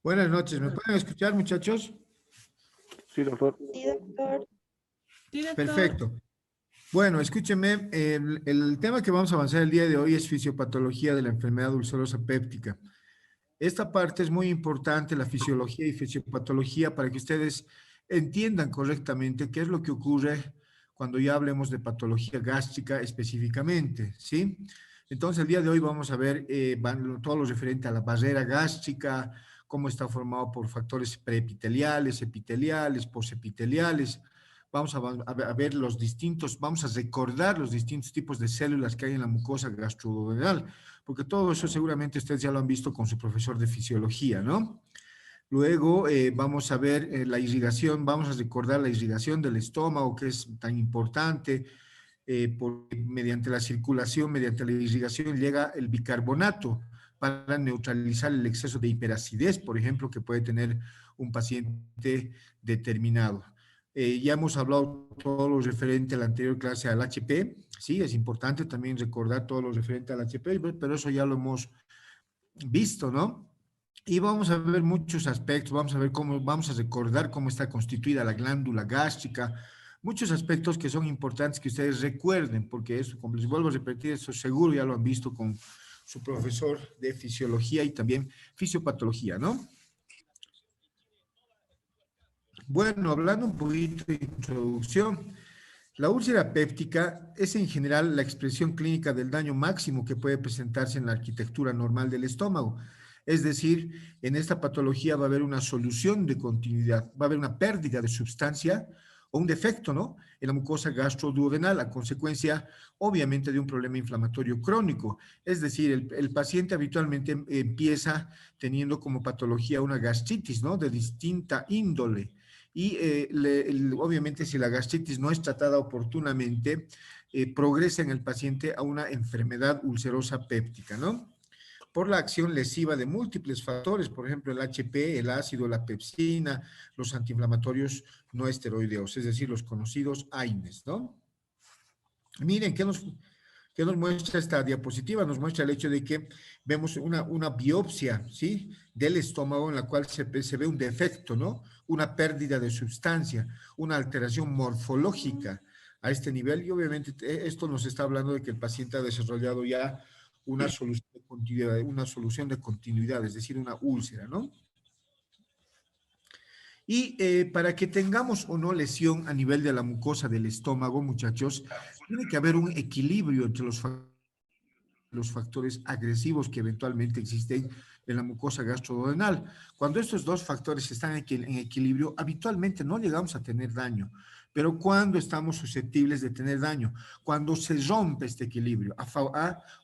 Buenas noches, ¿me pueden escuchar, muchachos? Sí, doctor. Sí, doctor. Sí, doctor. Perfecto. Bueno, escúchenme, el tema que vamos a avanzar el día de hoy es fisiopatología de la enfermedad ulcerosa péptica. Esta parte es muy importante, la fisiología y fisiopatología, para que ustedes entiendan correctamente qué es lo que ocurre cuando ya hablemos de patología gástrica específicamente, ¿sí? Entonces, el día de hoy vamos a ver todo lo referente a la barrera gástrica, cómo está formado por factores preepiteliales, epiteliales, posepiteliales. Vamos a ver los distintos, vamos a recordar los distintos tipos de células que hay en la mucosa gastroduodenal, porque todo eso seguramente ustedes ya lo han visto con su profesor de fisiología, ¿no? Luego vamos a ver la irrigación, vamos a recordar la irrigación del estómago, que es tan importante, porque mediante la circulación, mediante la irrigación llega el bicarbonato para neutralizar el exceso de hiperacidez, por ejemplo, que puede tener un paciente determinado. Ya hemos hablado todo lo referente a la anterior clase al HP, sí, es importante también recordar todo lo referente al HP, pero eso ya lo hemos visto, ¿no? Y vamos a ver muchos aspectos, vamos a ver cómo, vamos a recordar cómo está constituida la glándula gástrica, muchos aspectos que son importantes que ustedes recuerden, porque eso, como les vuelvo a repetir, eso seguro ya lo han visto con su profesor de fisiología y también fisiopatología, ¿no? Bueno, hablando un poquito de introducción, la úlcera péptica es en general la expresión clínica del daño máximo que puede presentarse en la arquitectura normal del estómago. Es decir, en esta patología va a haber una solución de continuidad, va a haber una pérdida de sustancia o un defecto, ¿no? En la mucosa gastroduodenal, a consecuencia, obviamente, de un problema inflamatorio crónico. Es decir, el paciente habitualmente empieza teniendo como patología una gastritis, ¿no? De distinta índole y obviamente si la gastritis no es tratada oportunamente, progresa en el paciente a una enfermedad ulcerosa péptica, ¿no? Por la acción lesiva de múltiples factores, por ejemplo, el HP, el ácido, la pepsina, los antiinflamatorios no esteroideos, es decir, los conocidos AINES, ¿no? Miren, ¿qué nos muestra esta diapositiva? Nos muestra el hecho de que vemos una biopsia, ¿sí? Del estómago en la cual se ve un defecto, ¿no? Una pérdida de sustancia, una alteración morfológica a este nivel y obviamente esto nos está hablando de que el paciente ha desarrollado ya una solución de continuidad, es decir, una úlcera, ¿no? Y para que tengamos o no lesión a nivel de la mucosa del estómago, muchachos, tiene que haber un equilibrio entre los factores agresivos que eventualmente existen en la mucosa gastroduodenal. Cuando estos dos factores están en equilibrio, habitualmente no llegamos a tener daño. Pero cuando estamos susceptibles de tener daño, cuando se rompe este equilibrio,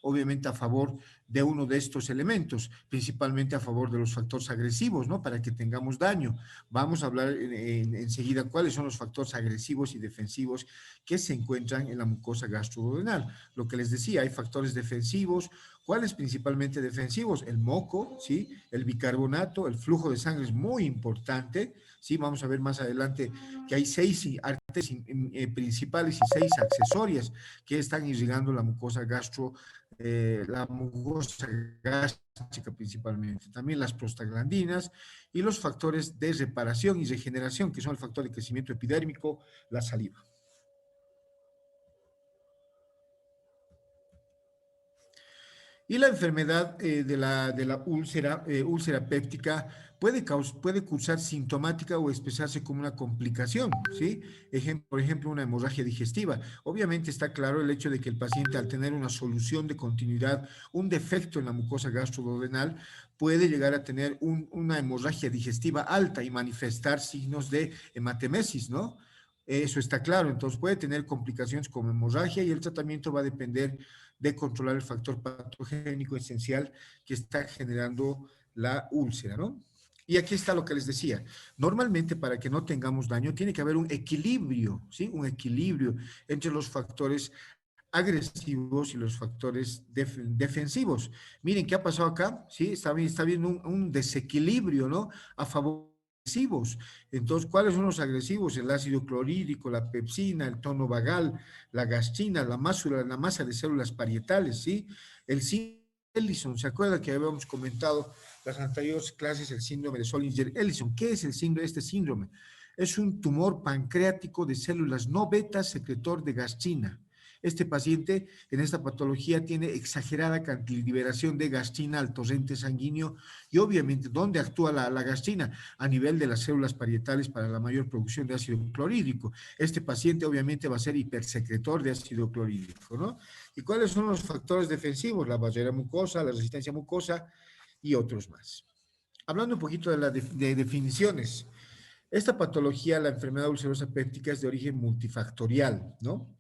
obviamente a favor de uno de estos elementos, principalmente a favor de los factores agresivos, ¿no? Para que tengamos daño. Vamos a hablar enseguida cuáles son los factores agresivos y defensivos que se encuentran en la mucosa gastroduodenal. Lo que les decía, hay factores defensivos. ¿Cuáles principalmente defensivos? El moco, ¿sí? El bicarbonato, el flujo de sangre es muy importante, ¿sí? Vamos a ver más adelante que hay 6 arterias principales y 6 accesorias que están irrigando la mucosa gástrica principalmente. También las prostaglandinas y los factores de reparación y regeneración, que son el factor de crecimiento epidérmico, la saliva. Y la enfermedad de la úlcera péptica puede cursar sintomática o expresarse como una complicación, ¿sí? Por ejemplo, una hemorragia digestiva. Obviamente está claro el hecho de que el paciente al tener una solución de continuidad, un defecto en la mucosa gastroduodenal, puede llegar a tener una hemorragia digestiva alta y manifestar signos de hematemesis, ¿no? Eso está claro, entonces puede tener complicaciones como hemorragia y el tratamiento va a depender de controlar el factor patogénico esencial que está generando la úlcera, ¿no? Y aquí está lo que les decía. Normalmente, para que no tengamos daño, tiene que haber un equilibrio, ¿sí? Un equilibrio entre los factores agresivos y los factores defensivos. Miren, ¿qué ha pasado acá? Sí, está viendo un desequilibrio, ¿no? A favor agresivos. Entonces, ¿cuáles son los agresivos? El ácido clorhídrico, la pepsina, el tono vagal, la gastrina, la masa de células parietales, ¿sí? El Ellison, ¿se acuerda que habíamos comentado las anteriores clases el síndrome de Zollinger-Ellison. ¿Qué es el síndrome? Este síndrome es un tumor pancreático de células no beta secretor de gastrina. Este paciente en esta patología tiene exagerada liberación de gastrina al torrente sanguíneo y obviamente, ¿dónde actúa la gastrina? A nivel de las células parietales para la mayor producción de ácido clorhídrico. Este paciente obviamente va a ser hipersecretor de ácido clorhídrico, ¿no? ¿Y cuáles son los factores defensivos? La barrera mucosa, la resistencia mucosa y otros más. Hablando un poquito de definiciones, esta patología, la enfermedad ulcerosa péptica, es de origen multifactorial, ¿no?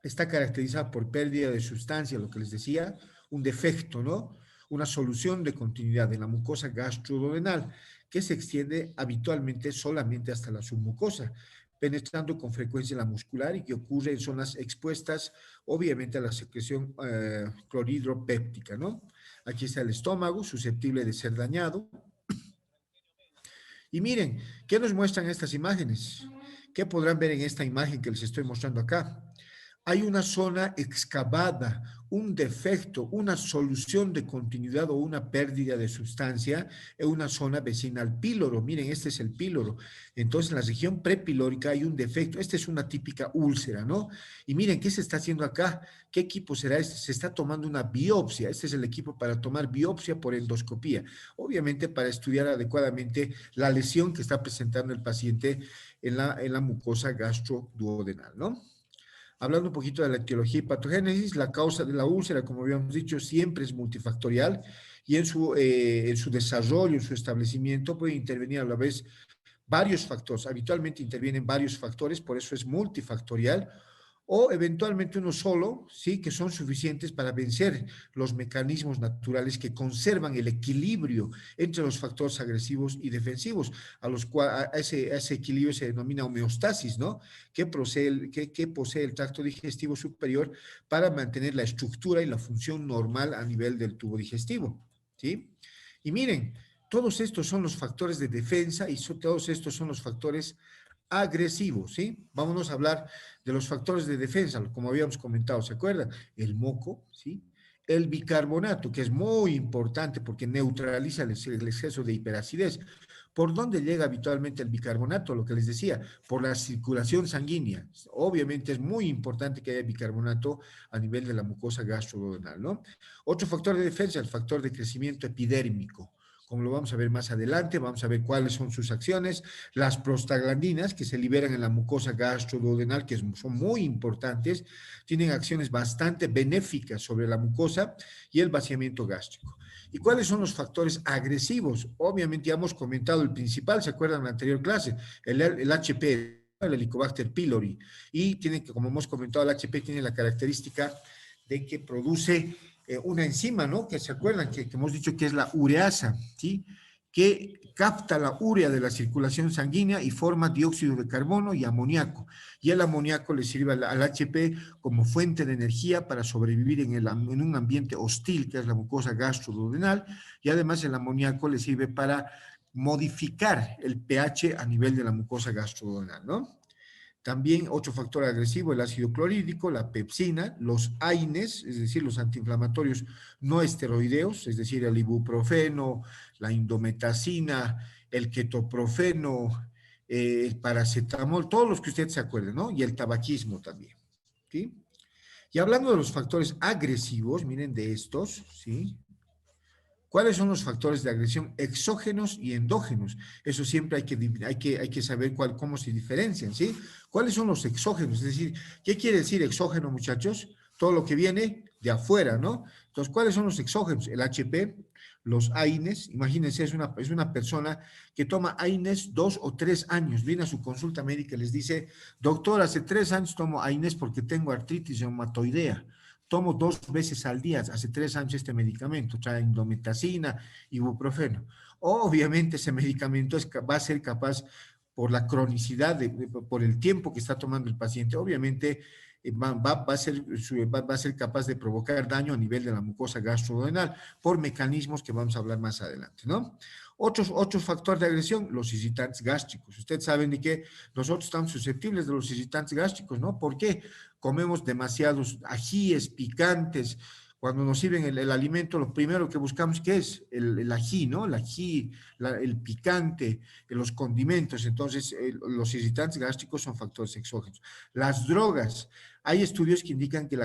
Está caracterizada por pérdida de sustancia, lo que les decía, un defecto, ¿no? Una solución de continuidad de la mucosa gastroduodenal que se extiende habitualmente solamente hasta la submucosa, penetrando con frecuencia la muscular y que ocurre en zonas expuestas, obviamente, a la secreción clorhidropéptica, ¿no? Aquí está el estómago, susceptible de ser dañado. Y miren, ¿qué nos muestran estas imágenes? ¿Qué podrán ver en esta imagen que les estoy mostrando acá? Hay una zona excavada, un defecto, una solución de continuidad o una pérdida de sustancia en una zona vecina al píloro. Miren, este es el píloro. Entonces, en la región prepilórica hay un defecto. Esta es una típica úlcera, ¿no? Y miren, ¿qué se está haciendo acá? ¿Qué equipo será este? Se está tomando una biopsia. Este es el equipo para tomar biopsia por endoscopía. Obviamente, para estudiar adecuadamente la lesión que está presentando el paciente en la mucosa gastroduodenal, ¿no? Hablando un poquito de la etiología y patogénesis, la causa de la úlcera, como habíamos dicho, siempre es multifactorial y en su desarrollo, en su establecimiento, puede intervenir a la vez varios factores. Habitualmente intervienen varios factores, por eso es multifactorial, o eventualmente uno solo, ¿sí? Que son suficientes para vencer los mecanismos naturales que conservan el equilibrio entre los factores agresivos y defensivos, a ese equilibrio se denomina homeostasis, ¿no? Que posee el tracto digestivo superior para mantener la estructura y la función normal a nivel del tubo digestivo, ¿sí? Y miren, todos estos son los factores de defensa y todos estos son los factores agresivos, ¿sí? Vámonos a hablar de los factores de defensa, como habíamos comentado, ¿se acuerdan? El moco, ¿sí? El bicarbonato, que es muy importante porque neutraliza el exceso de hiperacidez. ¿Por dónde llega habitualmente el bicarbonato? Lo que les decía, por la circulación sanguínea. Obviamente es muy importante que haya bicarbonato a nivel de la mucosa gastroduodenal, ¿no? Otro factor de defensa, el factor de crecimiento epidérmico. Como lo vamos a ver más adelante, vamos a ver cuáles son sus acciones, las prostaglandinas que se liberan en la mucosa gastroduodenal, que son muy importantes, tienen acciones bastante benéficas sobre la mucosa y el vaciamiento gástrico. ¿Y cuáles son los factores agresivos? Obviamente ya hemos comentado el principal, ¿se acuerdan en la anterior clase? El HP, el Helicobacter pylori, y tiene que, como hemos comentado, el HP tiene la característica de que produce una enzima, ¿no? Que se acuerdan que hemos dicho que es la ureasa, ¿sí? Que capta la urea de la circulación sanguínea y forma dióxido de carbono y amoníaco. Y el amoníaco le sirve al HP como fuente de energía para sobrevivir en un ambiente hostil, que es la mucosa gastroduodenal, y además el amoníaco le sirve para modificar el pH a nivel de la mucosa gastroduodenal, ¿no? También otro factor agresivo, el ácido clorhídrico, la pepsina, los AINES, es decir, los antiinflamatorios no esteroideos, es decir, el ibuprofeno, la indometacina, el ketoprofeno, el paracetamol, todos los que usted se acuerde, ¿no? Y el tabaquismo también, ¿sí? Y hablando de los factores agresivos, miren de estos, ¿sí? ¿Cuáles son los factores de agresión exógenos y endógenos? Eso siempre hay que saber cómo se diferencian, ¿sí? ¿Cuáles son los exógenos? Es decir, ¿qué quiere decir exógeno, muchachos? Todo lo que viene de afuera, ¿no? Entonces, ¿cuáles son los exógenos? El HP, los AINES. Imagínense, es una persona que toma AINES 2 o 3 años. Viene a su consulta médica y les dice, doctor, hace 3 años tomo AINES porque tengo artritis reumatoidea. Tomo 2 veces al día, hace 3 años este medicamento, trae indometacina, ibuprofeno. Obviamente ese medicamento va a ser capaz, por la cronicidad, por el tiempo que está tomando el paciente, obviamente va a ser capaz de provocar daño a nivel de la mucosa gastroduodenal por mecanismos que vamos a hablar más adelante, ¿no? Otro factor de agresión, los irritantes gástricos. Ustedes saben de que nosotros estamos susceptibles de los irritantes gástricos, ¿no? ¿Por qué? Comemos demasiados ajíes, picantes, Cuando nos sirven el alimento, lo primero que buscamos, ¿qué es? El ají, ¿no? El ají, el picante, los condimentos. Entonces, los irritantes gástricos son factores exógenos. Las drogas, hay estudios que indican que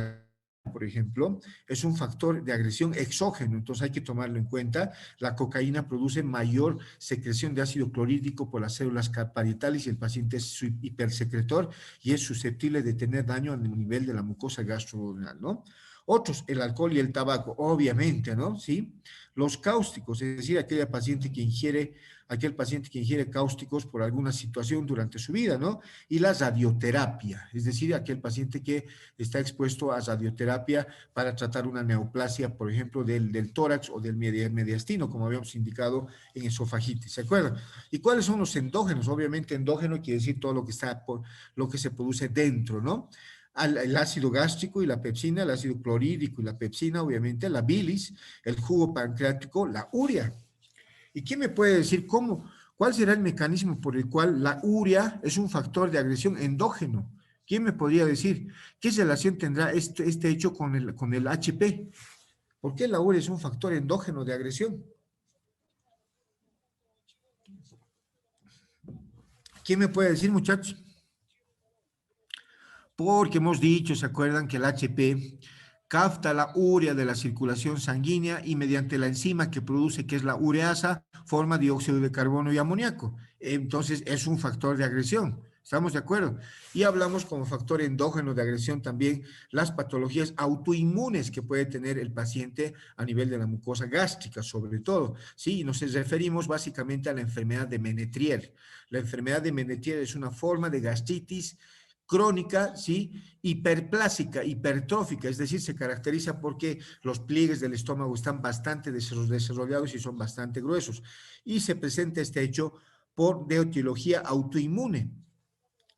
por ejemplo, es un factor de agresión exógeno, entonces hay que tomarlo en cuenta. La cocaína produce mayor secreción de ácido clorhídrico por las células parietales y el paciente es hipersecretor y es susceptible de tener daño a nivel de la mucosa gastroduodenal, ¿no? Otros, el alcohol y el tabaco, obviamente, ¿no? ¿Sí? Los cáusticos, es decir, aquel paciente que ingiere cáusticos por alguna situación durante su vida, ¿no? Y la radioterapia, es decir, aquel paciente que está expuesto a radioterapia para tratar una neoplasia, por ejemplo, del tórax o del mediastino, como habíamos indicado en esofagitis, ¿se acuerdan? ¿Y cuáles son los endógenos? Obviamente endógeno quiere decir todo lo que está lo que se produce dentro, ¿no? El ácido gástrico y la pepsina, el ácido clorhídrico y la pepsina, obviamente, la bilis, el jugo pancreático, la urea. ¿Y quién me puede decir cuál será el mecanismo por el cual la urea es un factor de agresión endógeno? ¿Quién me podría decir qué relación tendrá este hecho con el HP? ¿Por qué la urea es un factor endógeno de agresión? ¿Quién me puede decir, muchachos? Porque hemos dicho, ¿se acuerdan que el HP capta la urea de la circulación sanguínea y mediante la enzima que produce, que es la ureasa, forma dióxido de carbono y amoníaco? Entonces es un factor de agresión. ¿Estamos de acuerdo? Y hablamos como factor endógeno de agresión también las patologías autoinmunes que puede tener el paciente a nivel de la mucosa gástrica, sobre todo. Sí, nos referimos básicamente a la enfermedad de Menetrier. La enfermedad de Menetrier es una forma de gastritis crónica, ¿sí? Hiperplásica, hipertrófica, es decir, se caracteriza porque los pliegues del estómago están bastante desarrollados y son bastante gruesos. Y se presenta este hecho por etiología autoinmune.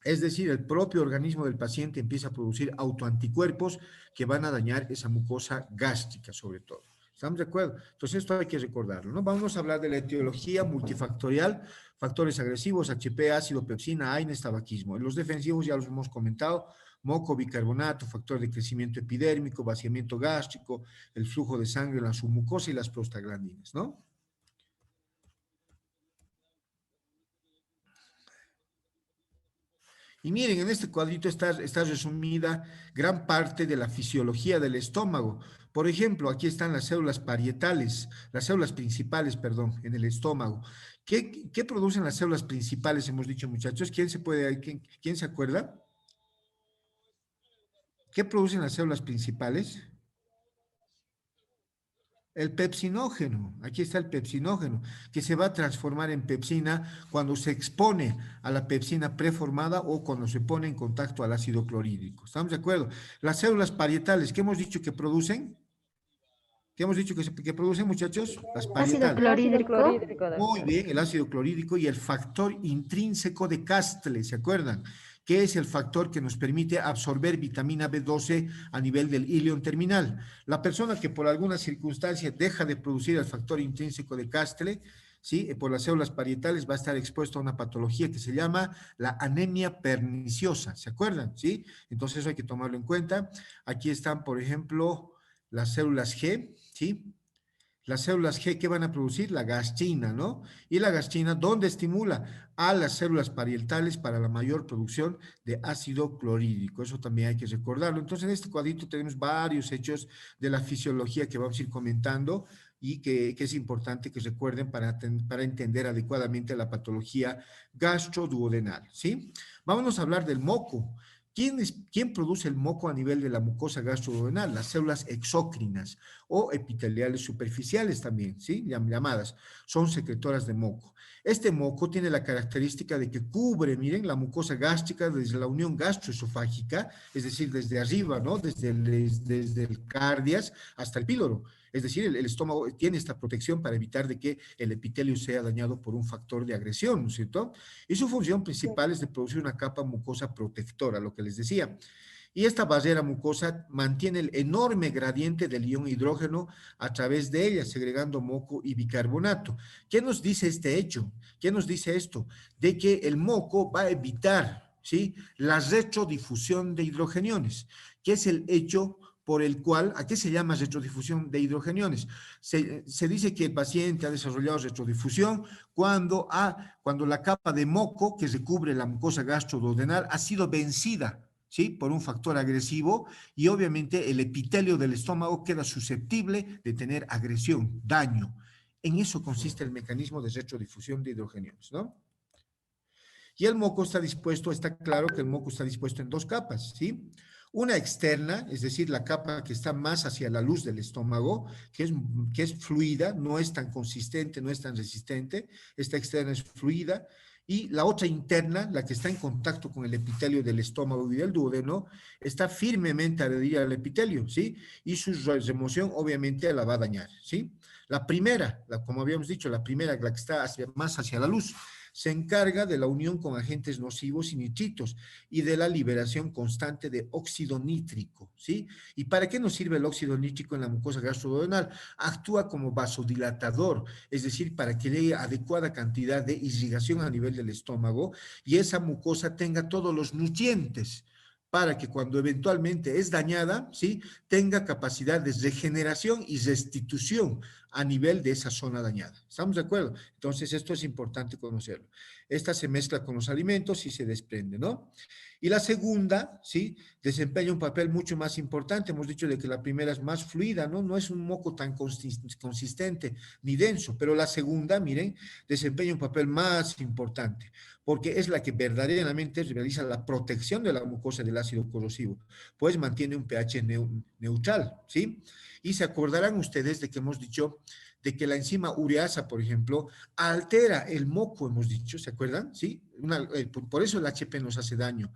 Es decir, el propio organismo del paciente empieza a producir autoanticuerpos que van a dañar esa mucosa gástrica, sobre todo. ¿Estamos de acuerdo? Entonces, esto hay que recordarlo, ¿no? Vamos a hablar de la etiología multifactorial, factores agresivos, HP, ácido, pepsina, AINES, tabaquismo. En los defensivos ya los hemos comentado, moco, bicarbonato, factor de crecimiento epidérmico, vaciamiento gástrico, el flujo de sangre en la submucosa y las prostaglandinas, ¿no? Y miren, en este cuadrito está resumida gran parte de la fisiología del estómago. Por ejemplo, aquí están las células parietales, las células principales, perdón, en el estómago. ¿Qué producen las células principales? Hemos dicho, muchachos. ¿Quién se acuerda? ¿Qué producen las células principales? El pepsinógeno, aquí está el pepsinógeno, que se va a transformar en pepsina cuando se expone a la pepsina preformada o cuando se pone en contacto al ácido clorhídrico. ¿Estamos de acuerdo? Las células parietales, ¿qué hemos dicho que producen? ¿Qué hemos dicho que producen, muchachos? Las Ácido parietales. clorhídrico. Muy bien, el ácido clorhídrico y el factor intrínseco de Castle, ¿se acuerdan? Que es el factor que nos permite absorber vitamina B12 a nivel del ilion terminal. La persona que por alguna circunstancia deja de producir el factor intrínseco de Castle, ¿sí? Por las células parietales va a estar expuesto a una patología que se llama la anemia perniciosa, ¿se acuerdan? ¿Sí? Entonces eso hay que tomarlo en cuenta. Aquí están, por ejemplo, las células G, ¿sí? Las células G que van a producir la gastrina, ¿no? Y la gastrina, ¿dónde estimula? A las células parietales para la mayor producción de ácido clorhídrico. Eso también hay que recordarlo. Entonces, en este cuadrito tenemos varios hechos de la fisiología que vamos a ir comentando y que es importante que recuerden para entender adecuadamente la patología gastroduodenal, ¿sí? Vámonos a hablar del moco. ¿Quién produce el moco a nivel de la mucosa gastroduodenal? Las células exócrinas o epiteliales superficiales también, ¿sí? Llamadas, son secretoras de moco. Este moco tiene la característica de que cubre, miren, la mucosa gástrica desde la unión gastroesofágica, es decir, desde arriba, ¿no? Desde el cardias hasta el píloro. Es decir, el estómago tiene esta protección para evitar de que el epitelio sea dañado por un factor de agresión, ¿no es cierto? Y su función principal es de producir una capa mucosa protectora, lo que les decía. Y esta barrera mucosa mantiene el enorme gradiente del ion hidrógeno a través de ella, segregando moco y bicarbonato. ¿Qué nos dice este hecho? ¿Qué nos dice esto? De que el moco va a evitar, ¿sí?, la retrodifusión de hidrogeniones, que es el hecho por el cual, ¿a qué se llama retrodifusión de hidrogeniones? Se dice que el paciente ha desarrollado retrodifusión cuando la capa de moco que recubre la mucosa gastroduodenal ha sido vencida, ¿sí? Por un factor agresivo, y obviamente el epitelio del estómago queda susceptible de tener agresión, daño. En eso consiste el mecanismo de retrodifusión de hidrogeniones, ¿no? Y el moco está claro que el moco está dispuesto en dos capas, ¿sí? Una externa, es decir, la capa que está más hacia la luz del estómago, que es fluida, no es tan consistente, no es tan resistente. Esta externa es fluida. Y la otra interna, la que está en contacto con el epitelio del estómago y del duodeno, está firmemente adherida al epitelio, ¿sí? Y su remoción obviamente la va a dañar, ¿sí? La primera, como habíamos dicho, la primera, la que está más hacia la luz, se encarga de la unión con agentes nocivos y nitritos y de la liberación constante de óxido nítrico, ¿sí? ¿Y para qué nos sirve el óxido nítrico en la mucosa gastroduodenal? Actúa como vasodilatador, es decir, para que llegue adecuada cantidad de irrigación a nivel del estómago y esa mucosa tenga todos los nutrientes para que cuando eventualmente es dañada, ¿sí? Tenga capacidad de regeneración y restitución a nivel de esa zona dañada. ¿Estamos de acuerdo? Entonces, esto es importante conocerlo. Esta se mezcla con los alimentos y se desprende, ¿no? Y la segunda, ¿sí? Desempeña un papel mucho más importante. Hemos dicho de que la primera es más fluida, ¿no? No es un moco tan consistente ni denso, pero la segunda, miren, desempeña un papel más importante, porque es la que verdaderamente realiza la protección de la mucosa del ácido corrosivo, pues mantiene un pH neutral, ¿sí? Y se acordarán ustedes de que hemos dicho de que la enzima ureasa, por ejemplo, altera el moco, hemos dicho, ¿se acuerdan? ¿Sí? Por eso el HP nos hace daño.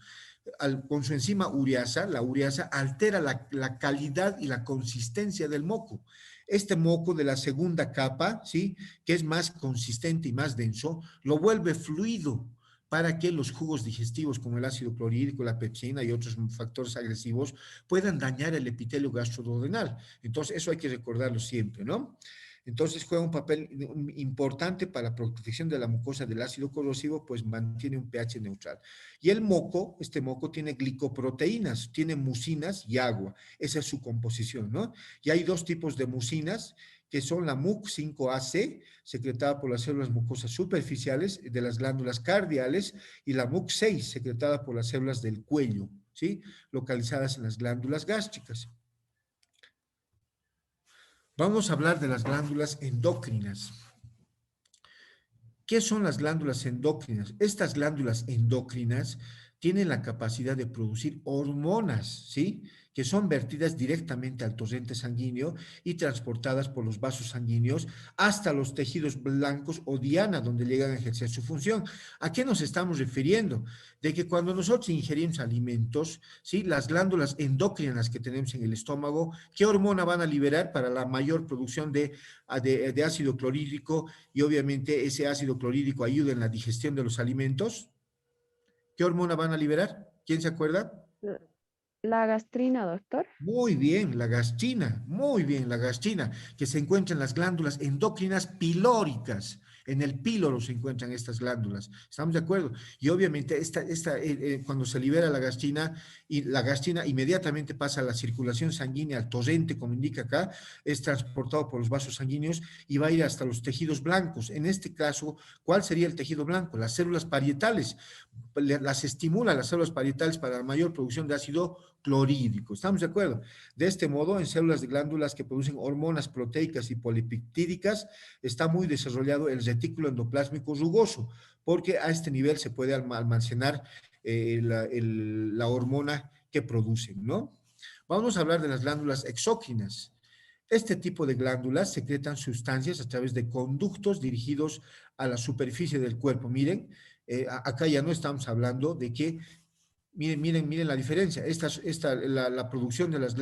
Con su enzima ureasa, la ureasa altera la calidad y la consistencia del moco. Este moco de la segunda capa, ¿sí? Que es más consistente y más denso, lo vuelve fluido para que los jugos digestivos como el ácido clorhídrico, la pepsina y otros factores agresivos puedan dañar el epitelio gastroduodenal. Entonces, eso hay que recordarlo siempre, ¿no? Entonces juega un papel importante para la protección de la mucosa del ácido corrosivo, pues mantiene un pH neutral. Y el moco, este moco tiene glicoproteínas, tiene mucinas y agua. Esa es su composición, ¿no? Y hay dos tipos de mucinas, que son la MUC5AC, secretada por las células mucosas superficiales de las glándulas cardiales, y la MUC6, secretada por las células del cuello, ¿sí? Localizadas en las glándulas gástricas. Vamos a hablar de las glándulas endocrinas. ¿Qué son las glándulas endocrinas? Estas glándulas endocrinas tienen la capacidad de producir hormonas, ¿sí? Que son vertidas directamente al torrente sanguíneo y transportadas por los vasos sanguíneos hasta los tejidos blancos o diana, donde llegan a ejercer su función. ¿A qué nos estamos refiriendo? De que cuando nosotros ingerimos alimentos, ¿sí? Las glándulas endocrinas que tenemos en el estómago, ¿qué hormona van a liberar para la mayor producción de ácido clorhídrico? Y obviamente ese ácido clorhídrico ayuda en la digestión de los alimentos. ¿Qué hormona van a liberar? ¿Quién se acuerda? La gastrina, doctor. Muy bien, la gastrina, muy bien, la gastrina, que se encuentra en las glándulas endocrinas pilóricas. En el píloro se encuentran estas glándulas. ¿Estamos de acuerdo? Y obviamente cuando se libera la gastrina, y la gastrina inmediatamente pasa a la circulación sanguínea, al torrente, como indica acá, es transportado por los vasos sanguíneos y va a ir hasta los tejidos blancos. En este caso, ¿cuál sería el tejido blanco? Las células parietales. Las estimula las células parietales para la mayor producción de ácido clorhídrico. ¿Estamos de acuerdo? De este modo, en células de glándulas que producen hormonas proteicas y polipeptídicas, está muy desarrollado el retículo endoplásmico rugoso, porque a este nivel se puede almacenar la hormona que producen, ¿no? Vamos a hablar de las glándulas exócrinas. Este tipo de glándulas secretan sustancias a través de conductos dirigidos a la superficie del cuerpo. Miren, acá ya no estamos hablando de que miren la diferencia. La producción de las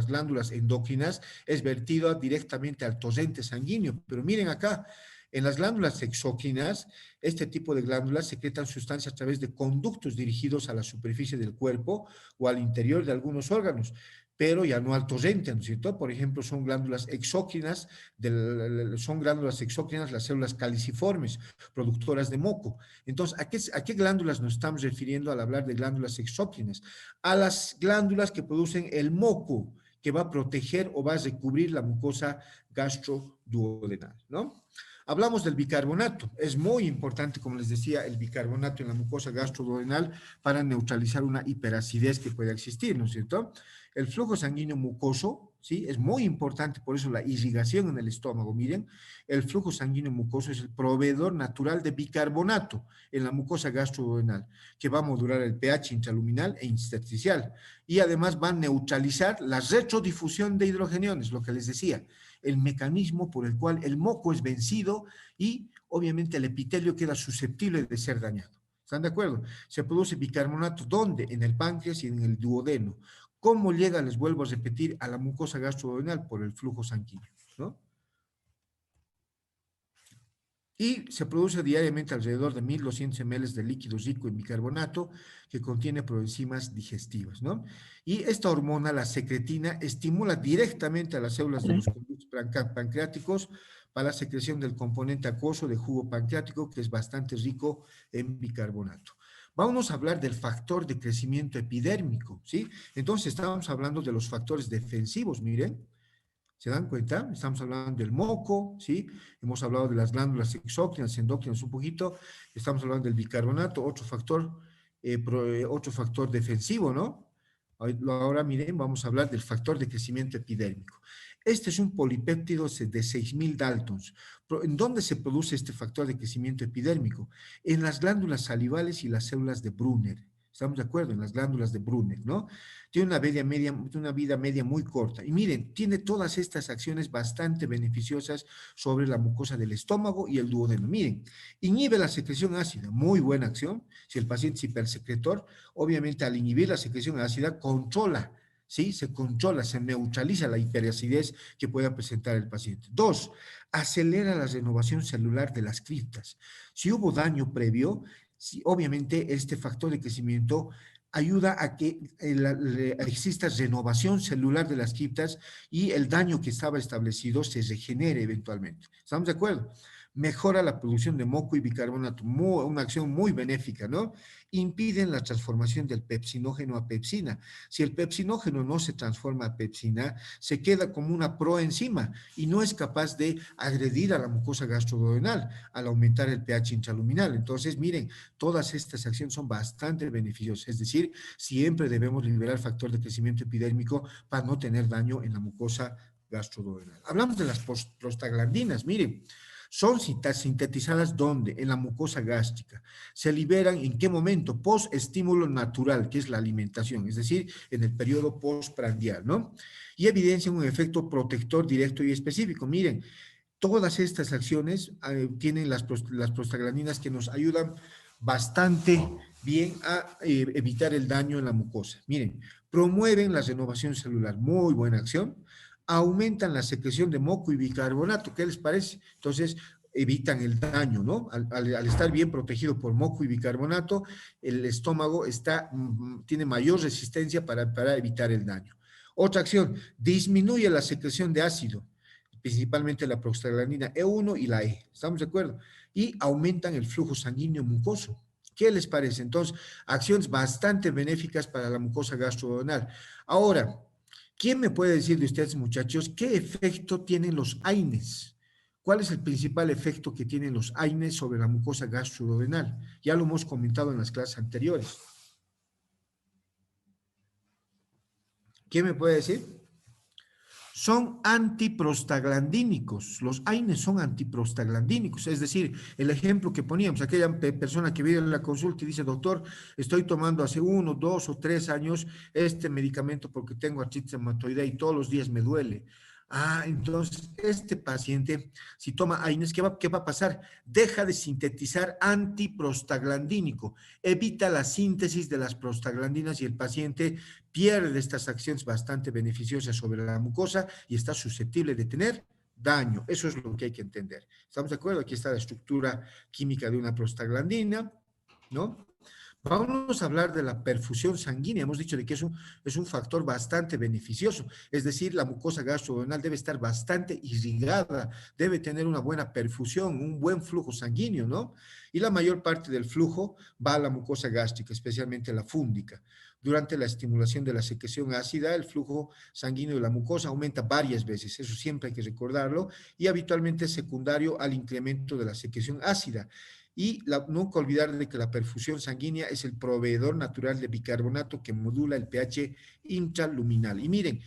glándulas endócrinas es vertida directamente al torrente sanguíneo. Pero miren acá, en las glándulas exócrinas, este tipo de glándulas secretan sustancias a través de conductos dirigidos a la superficie del cuerpo o al interior de algunos órganos. pero ya no al torrente, ¿no es cierto? Por ejemplo, son glándulas exócrinas, las células caliciformes, productoras de moco. Entonces, ¿a qué glándulas nos estamos refiriendo al hablar de glándulas exócrinas? A las glándulas que producen el moco, que va a proteger o va a recubrir la mucosa gastroduodenal, ¿no? Hablamos del bicarbonato. Es muy importante, como les decía, el bicarbonato en la mucosa gastroduodenal para neutralizar una hiperacidez que pueda existir, ¿no es cierto? El flujo sanguíneo mucoso, ¿sí? Es muy importante, por eso la irrigación en el estómago. Miren, el flujo sanguíneo mucoso es el proveedor natural de bicarbonato en la mucosa gastroduodenal, que va a modular el pH intraluminal e intersticial y además va a neutralizar la retrodifusión de hidrogeniones, lo que les decía, el mecanismo por el cual el moco es vencido y obviamente el epitelio queda susceptible de ser dañado. ¿Están de acuerdo? Se produce bicarbonato, ¿dónde? En el páncreas y en el duodeno. ¿Cómo llega, les vuelvo a repetir, a la mucosa gastroduodenal? Por el flujo sanguíneo, ¿no? Y se produce diariamente alrededor de 1.200 ml de líquido rico en bicarbonato que contiene proenzimas digestivas, ¿no? Y esta hormona, la secretina, estimula directamente a las células de los conductos pancreáticos para la secreción del componente acuoso de jugo pancreático, que es bastante rico en bicarbonato. Vamos a hablar del factor de crecimiento epidérmico, ¿sí? Entonces, estábamos hablando de los factores defensivos, miren. ¿Se dan cuenta? Estamos hablando del moco, ¿sí? Hemos hablado de las glándulas exócrinas, endócrinas un poquito. Estamos hablando del bicarbonato, otro factor defensivo, ¿no? Ahora miren, vamos a hablar del factor de crecimiento epidérmico. Este es un polipéptido de 6.000 Daltons. ¿En dónde se produce este factor de crecimiento epidérmico? En las glándulas salivales y las células de Brunner. ¿Estamos de acuerdo? En las glándulas de Brunner, ¿no? Tiene una vida media muy corta. Y miren, tiene todas estas acciones bastante beneficiosas sobre la mucosa del estómago y el duodeno. Miren, inhibe la secreción ácida, muy buena acción. Si el paciente es hipersecretor, obviamente al inhibir la secreción ácida, controla, ¿sí? Se controla, se neutraliza la hiperacidez que pueda presentar el paciente. 2, acelera la renovación celular de las criptas. Si hubo daño previo, sí, obviamente este factor de crecimiento ayuda a que exista renovación celular de las criptas y el daño que estaba establecido se regenere eventualmente. ¿Estamos de acuerdo? Mejora la producción de moco y bicarbonato, una acción muy benéfica, ¿no? Impiden la transformación del pepsinógeno a pepsina. Si el pepsinógeno no se transforma a pepsina, se queda como una proenzima y no es capaz de agredir a la mucosa gastroduodenal al aumentar el pH intraluminal. Entonces, miren, todas estas acciones son bastante beneficiosas, es decir, siempre debemos liberar factor de crecimiento epidérmico para no tener daño en la mucosa gastroduodenal. Hablamos de las prostaglandinas, miren, son sintetizadas ¿dónde? En la mucosa gástrica. Se liberan ¿en qué momento? Post-estímulo natural, que es la alimentación, es decir, en el periodo postprandial, ¿no? Y evidencian un efecto protector directo y específico. Miren, todas estas acciones tienen las prostaglandinas que nos ayudan bastante bien a evitar el daño en la mucosa. Miren, promueven la renovación celular, muy buena acción, aumentan la secreción de moco y bicarbonato, ¿qué les parece? Entonces, evitan el daño, ¿no? Al estar bien protegido por moco y bicarbonato, el estómago tiene mayor resistencia para evitar el daño. Otra acción, disminuye la secreción de ácido, principalmente la prostaglandina E1 y la E. ¿Estamos de acuerdo? Y aumentan el flujo sanguíneo mucoso. ¿Qué les parece? Entonces, acciones bastante benéficas para la mucosa gastroduodenal. Ahora, ¿quién me puede decir de ustedes, muchachos, qué efecto tienen los AINES? ¿Cuál es el principal efecto que tienen los AINES sobre la mucosa gastroduodenal? Ya lo hemos comentado en las clases anteriores. ¿Quién me puede decir? Son antiprostaglandínicos. Los AINES son antiprostaglandínicos. Es decir, el ejemplo que poníamos, aquella persona que viene a la consulta y dice, doctor, estoy tomando hace 1, 2 o 3 años este medicamento porque tengo artritis reumatoidea y todos los días me duele. Entonces, este paciente, si toma AINES, ¿qué va a pasar? Deja de sintetizar antiprostaglandínico, evita la síntesis de las prostaglandinas y el paciente pierde estas acciones bastante beneficiosas sobre la mucosa y está susceptible de tener daño. Eso es lo que hay que entender. ¿Estamos de acuerdo? Aquí está la estructura química de una prostaglandina, ¿no? Vamos a hablar de la perfusión sanguínea. Hemos dicho de que es un factor bastante beneficioso. Es decir, la mucosa gastroduodenal debe estar bastante irrigada, debe tener una buena perfusión, un buen flujo sanguíneo, ¿no? Y la mayor parte del flujo va a la mucosa gástrica, especialmente la fúndica. Durante la estimulación de la secreción ácida, el flujo sanguíneo de la mucosa aumenta varias veces, eso siempre hay que recordarlo, y habitualmente es secundario al incremento de la secreción ácida. Y nunca olvidar de que la perfusión sanguínea es el proveedor natural de bicarbonato que modula el pH intraluminal. Y miren,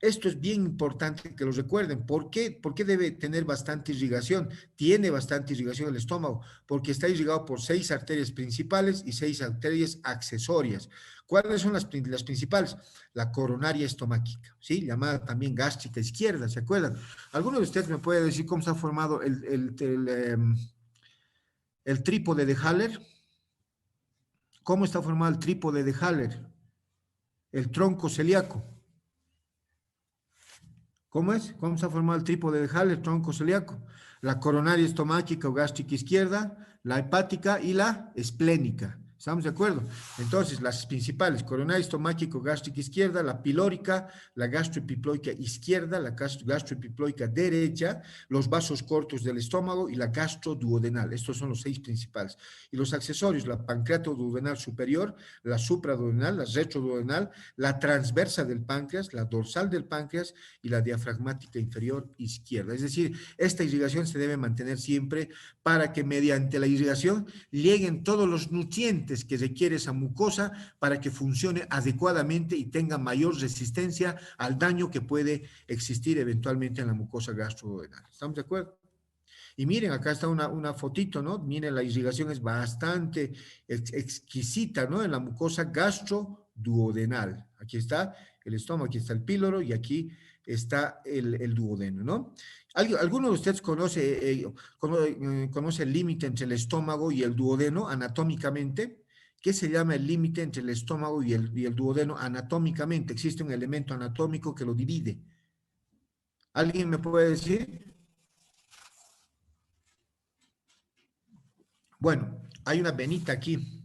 esto es bien importante que lo recuerden. ¿Por qué? ¿Por qué debe tener bastante irrigación? Tiene bastante irrigación el estómago, porque está irrigado por 6 arterias principales y 6 arterias accesorias. ¿Cuáles son las principales? La coronaria estomáquica, ¿sí? Llamada también gástrica izquierda, ¿se acuerdan? ¿Alguno de ustedes me puede decir cómo está formado el trípode de Haller? ¿Cómo está formado el trípode de Haller? El tronco celíaco. ¿Cómo es? ¿Cómo está formado el trípode de Haller, tronco celíaco? La coronaria estomáquica o gástrica izquierda, la hepática y la esplénica. ¿Estamos de acuerdo? Entonces, las principales, coronaria estomáquica o gástrica izquierda, la pilórica, la gastroepiploica izquierda, la gastroepiploica derecha, los vasos cortos del estómago y la gastroduodenal. Estos son los 6 principales. Y los accesorios, la pancreatoduodenal superior, la supraduodenal, la retroduodenal, la transversa del páncreas, la dorsal del páncreas y la diafragmática inferior izquierda. Es decir, esta irrigación se debe mantener siempre para que mediante la irrigación lleguen todos los nutrientes que requiere esa mucosa para que funcione adecuadamente y tenga mayor resistencia al daño que puede existir eventualmente en la mucosa gastroduodenal. ¿Estamos de acuerdo? Y miren, acá está una fotito, ¿no? Miren, la irrigación es bastante exquisita, ¿no? En la mucosa gastroduodenal. Aquí está el estómago, aquí está el píloro y aquí está el duodeno, ¿no? ¿Alguno de ustedes conoce el límite entre el estómago y el duodeno anatómicamente? ¿Qué se llama el límite entre el estómago y el duodeno anatómicamente? Existe un elemento anatómico que lo divide. ¿Alguien me puede decir? Bueno, hay una venita aquí,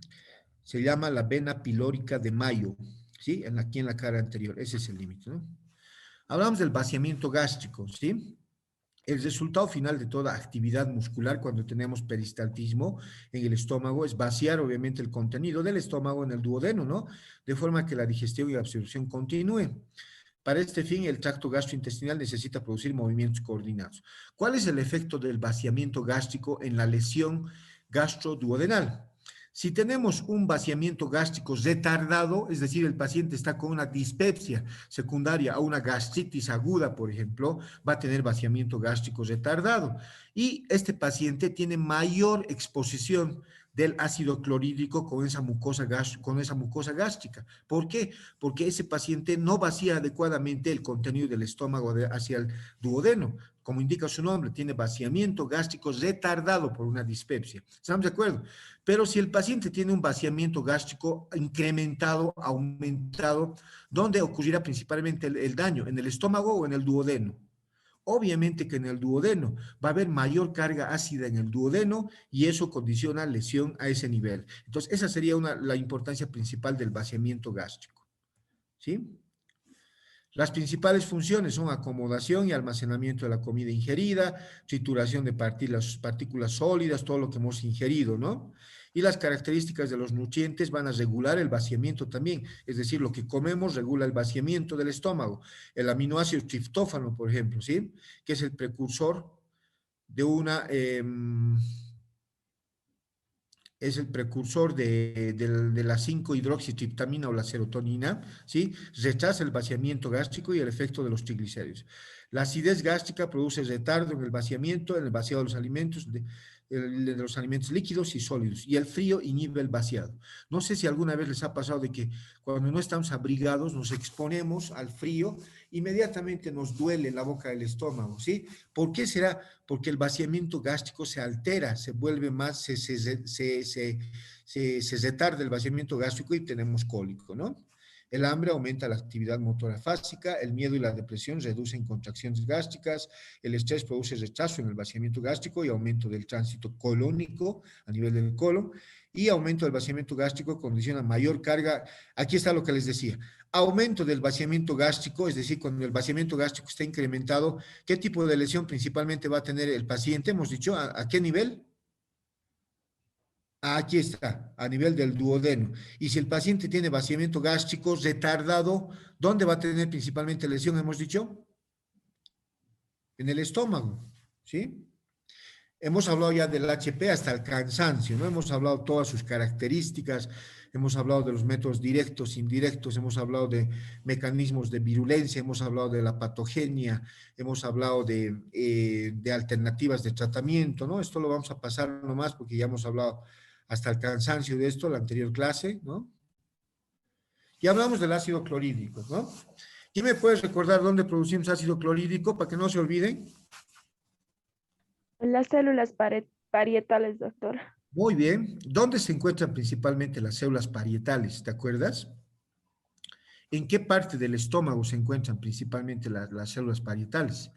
se llama la vena pilórica de Mayo, ¿sí? Aquí en la cara anterior, ese es el límite, ¿no? Hablamos del vaciamiento gástrico, ¿sí? El resultado final de toda actividad muscular cuando tenemos peristaltismo en el estómago es vaciar obviamente el contenido del estómago en el duodeno, ¿no? De forma que la digestión y la absorción continúen. Para este fin, el tracto gastrointestinal necesita producir movimientos coordinados. ¿Cuál es el efecto del vaciamiento gástrico en la lesión gastroduodenal? Si tenemos un vaciamiento gástrico retardado, es decir, el paciente está con una dispepsia secundaria a una gastritis aguda, por ejemplo, va a tener vaciamiento gástrico retardado. Y este paciente tiene mayor exposición del ácido clorhídrico con esa mucosa gástrica. ¿Por qué? Porque ese paciente no vacía adecuadamente el contenido del estómago hacia el duodeno. Como indica su nombre, tiene vaciamiento gástrico retardado por una dispepsia. ¿Estamos de acuerdo? Pero si el paciente tiene un vaciamiento gástrico incrementado, aumentado, ¿dónde ocurrirá principalmente el daño? ¿En el estómago o en el duodeno? Obviamente que en el duodeno va a haber mayor carga ácida en el duodeno y eso condiciona lesión a ese nivel. Entonces, esa sería la importancia principal del vaciamiento gástrico. ¿Sí? Las principales funciones son acomodación y almacenamiento de la comida ingerida, trituración de partículas sólidas, todo lo que hemos ingerido, ¿no? Y las características de los nutrientes van a regular el vaciamiento también, es decir, lo que comemos regula el vaciamiento del estómago. El aminoácido triptófano, por ejemplo, ¿sí? Que es el precursor de una... es el precursor de la 5-hidroxitriptamina o la serotonina, ¿sí? Rechaza el vaciamiento gástrico y el efecto de los triglicéridos. La acidez gástrica produce retardo en el vaciamiento, en el vaciado de los alimentos, de los alimentos líquidos y sólidos, y el frío inhibe el vaciado. No sé si alguna vez les ha pasado de que cuando no estamos abrigados, nos exponemos al frío, inmediatamente nos duele la boca del estómago, ¿sí? ¿Por qué será? Porque el vaciamiento gástrico se altera, se vuelve más, se retarda el vaciamiento gástrico y tenemos cólico, ¿no? El hambre aumenta la actividad motora fásica, el miedo y la depresión reducen contracciones gástricas, el estrés produce rechazo en el vaciamiento gástrico y aumento del tránsito colónico a nivel del colon, y aumento del vaciamiento gástrico condiciona mayor carga. Aquí está lo que les decía. Aumento del vaciamiento gástrico, es decir, cuando el vaciamiento gástrico está incrementado, ¿qué tipo de lesión principalmente va a tener el paciente? Hemos dicho, ¿a qué nivel? Aquí está, a nivel del duodeno. Y si el paciente tiene vaciamiento gástrico retardado, ¿dónde va a tener principalmente lesión? Hemos dicho, en el estómago, ¿sí? Hemos hablado ya del HP hasta el cansancio, ¿no? Hemos hablado todas sus características, hemos hablado de los métodos directos, indirectos, hemos hablado de mecanismos de virulencia, hemos hablado de la patogenia, hemos hablado de alternativas de tratamiento, ¿no? Esto lo vamos a pasar nomás porque ya hemos hablado hasta el cansancio de esto, la anterior clase, ¿no? Y hablamos del ácido clorhídrico, ¿no? ¿Quién me puede recordar dónde producimos ácido clorhídrico para que no se olviden? Las células parietales, doctor. Muy bien. ¿Dónde se encuentran principalmente las células parietales? ¿Te acuerdas? ¿En qué parte del estómago se encuentran principalmente las células parietales?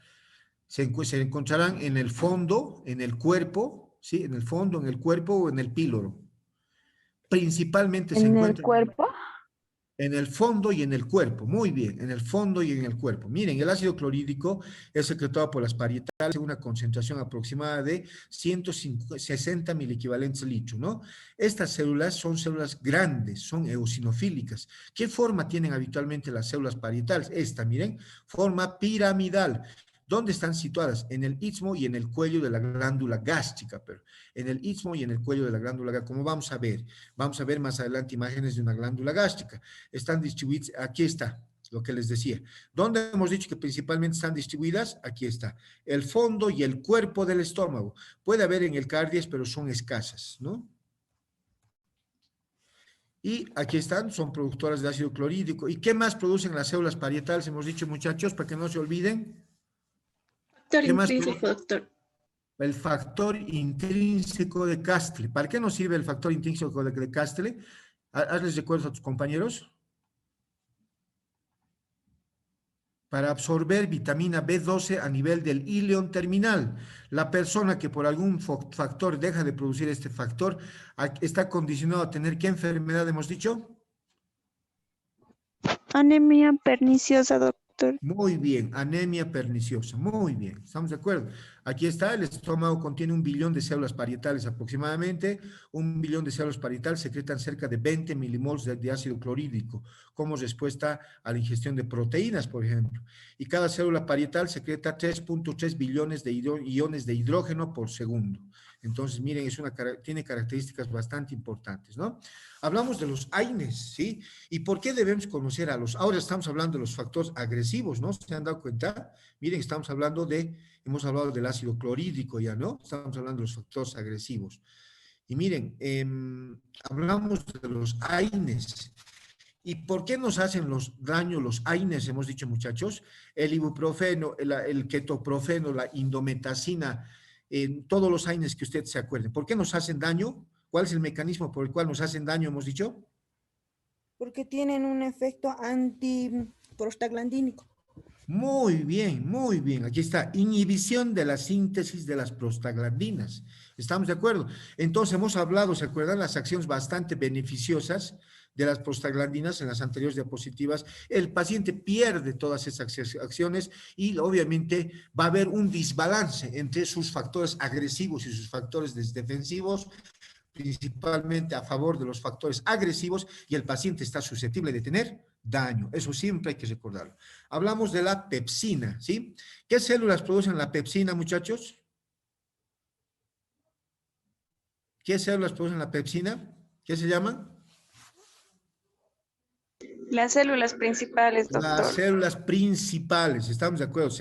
Se encontrarán en el fondo, en el cuerpo, ¿sí? En el fondo, en el cuerpo o en el píloro. Principalmente se ¿En el encuentran cuerpo? en el fondo y en el cuerpo. Muy bien, en el fondo y en el cuerpo. Miren, el ácido clorhídrico es secretado por las parietales en una concentración aproximada de 160 miliequivalentes litro, ¿no? Estas células son células grandes, son eosinofílicas. ¿Qué forma tienen habitualmente las células parietales? Esta, miren, forma piramidal. ¿Dónde están situadas? En el istmo y en el cuello de la glándula gástrica, pero en el istmo y en el cuello de la glándula gástrica, como vamos a ver más adelante imágenes de una glándula gástrica. Están distribuidas, aquí está lo que les decía. ¿Dónde hemos dicho que principalmente están distribuidas? Aquí está. El fondo y el cuerpo del estómago. Puede haber en el cardias, pero son escasas, ¿no? Y aquí están, son productoras de ácido clorhídrico. ¿Y qué más producen las células parietales? Hemos dicho, muchachos, para que no se olviden. Factor ¿Qué más intrínseco, doctor. El factor intrínseco de Castle. ¿Para qué nos sirve el factor intrínseco de Castle? Hazles recuerdos a tus compañeros. Para absorber vitamina B12 a nivel del íleon terminal. La persona que por algún factor deja de producir este factor está condicionado a tener ¿qué enfermedad hemos dicho? Anemia perniciosa, doctor. Muy bien, anemia perniciosa, muy bien, estamos de acuerdo. Aquí está, el estómago contiene 1 billón de células parietales aproximadamente, 1 billón de células parietales secretan cerca de 20 milimoles de ácido clorhídrico como respuesta a la ingestión de proteínas, por ejemplo. Y cada célula parietal secreta 3.3 billones de iones de hidrógeno por segundo. Entonces, miren, tiene características bastante importantes, ¿no? Hablamos de los AINES, ¿sí? ¿Y por qué debemos conocer a los? Ahora estamos hablando de los factores agresivos, ¿no? ¿Se han dado cuenta? Miren, hemos hablado del ácido clorhídrico ya, ¿no? Estamos hablando de los factores agresivos. Y miren, hablamos de los AINES. ¿Y por qué nos hacen daño los AINES? Hemos dicho, muchachos, el ibuprofeno, el ketoprofeno, la indometacina, todos los AINES que ustedes se acuerden. ¿Por qué nos hacen daño? ¿Cuál es el mecanismo por el cual nos hacen daño, hemos dicho? Porque tienen un efecto antiprostaglandínico. Muy bien, muy bien. Aquí está, inhibición de la síntesis de las prostaglandinas. ¿Estamos de acuerdo? Entonces hemos hablado, ¿se acuerdan? Las acciones bastante beneficiosas de las prostaglandinas en las anteriores diapositivas. El paciente pierde todas esas acciones y obviamente va a haber un desbalance entre sus factores agresivos y sus factores defensivos, principalmente a favor de los factores agresivos, y el paciente está susceptible de tener daño. Eso siempre hay que recordarlo. Hablamos de la pepsina, ¿sí? ¿Qué células producen la pepsina, muchachos? ¿Qué células producen la pepsina? ¿Qué se llaman? Las células principales, Las doctor. células principales, estamos de acuerdo,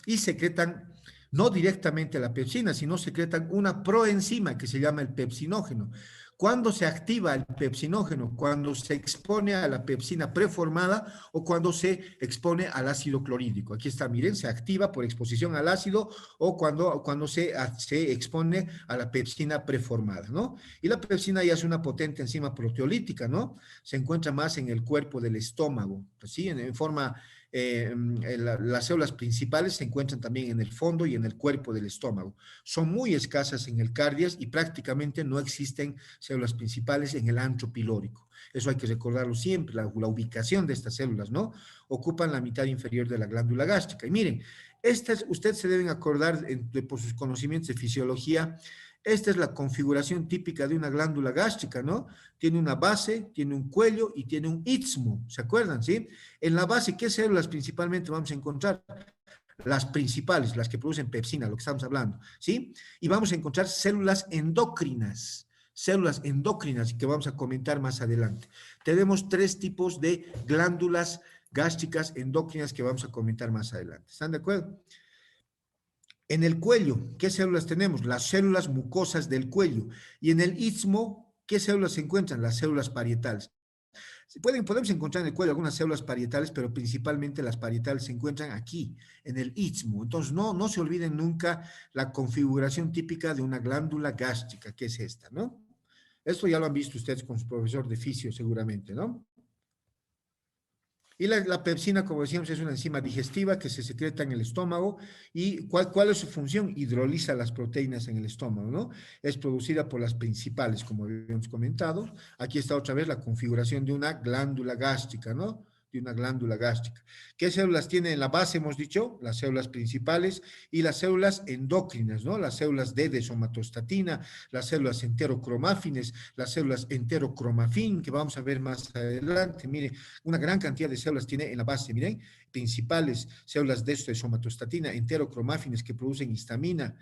y secretan no directamente la pepsina, sino secretan una proenzima que se llama el pepsinógeno. ¿Cuándo se activa el pepsinógeno? Cuando se expone a la pepsina preformada o cuando se expone al ácido clorhídrico. Aquí está, miren, se activa por exposición al ácido o cuando se expone a la pepsina preformada, ¿no? Y la pepsina ya es una potente enzima proteolítica, ¿no? Se encuentra más en el cuerpo del estómago, ¿sí? En forma las células principales se encuentran también en el fondo y en el cuerpo del estómago. Son muy escasas en el cardias y prácticamente no existen células principales en el antro pilórico. Eso hay que recordarlo siempre, la ubicación de estas células, ¿no? Ocupan la mitad inferior de la glándula gástrica. Y miren, ustedes se deben acordar por sus conocimientos de fisiología. Esta es la configuración típica de una glándula gástrica, ¿no? Tiene una base, tiene un cuello y tiene un istmo, ¿se acuerdan, sí? En la base, ¿qué células principalmente vamos a encontrar? Las principales, las que producen pepsina, lo que estamos hablando, ¿sí? Y vamos a encontrar células endocrinas que vamos a comentar más adelante. Tenemos 3 tipos de glándulas gástricas endocrinas que vamos a comentar más adelante. ¿Están de acuerdo? En el cuello, ¿qué células tenemos? Las células mucosas del cuello. Y en el istmo, ¿qué células se encuentran? Las células parietales. Podemos encontrar en el cuello algunas células parietales, pero principalmente las parietales se encuentran aquí, en el istmo. Entonces, no se olviden nunca la configuración típica de una glándula gástrica, que es esta, ¿no? Esto ya lo han visto ustedes con su profesor de fisio seguramente, ¿no? Y la pepsina, como decíamos, es una enzima digestiva que se secreta en el estómago. ¿Y cuál es su función? Hidroliza las proteínas en el estómago, ¿no? Es producida por las principales, como habíamos comentado. Aquí está otra vez la configuración de una glándula gástrica, ¿no? De una glándula gástrica. ¿Qué células tiene en la base, hemos dicho? Las células principales y las células endócrinas, ¿no? Las células de somatostatina, las células enterocromáfines, las células enterocromafin, que vamos a ver más adelante. Miren, una gran cantidad de células tiene en la base, miren, principales células de somatostatina, enterocromáfines que producen histamina.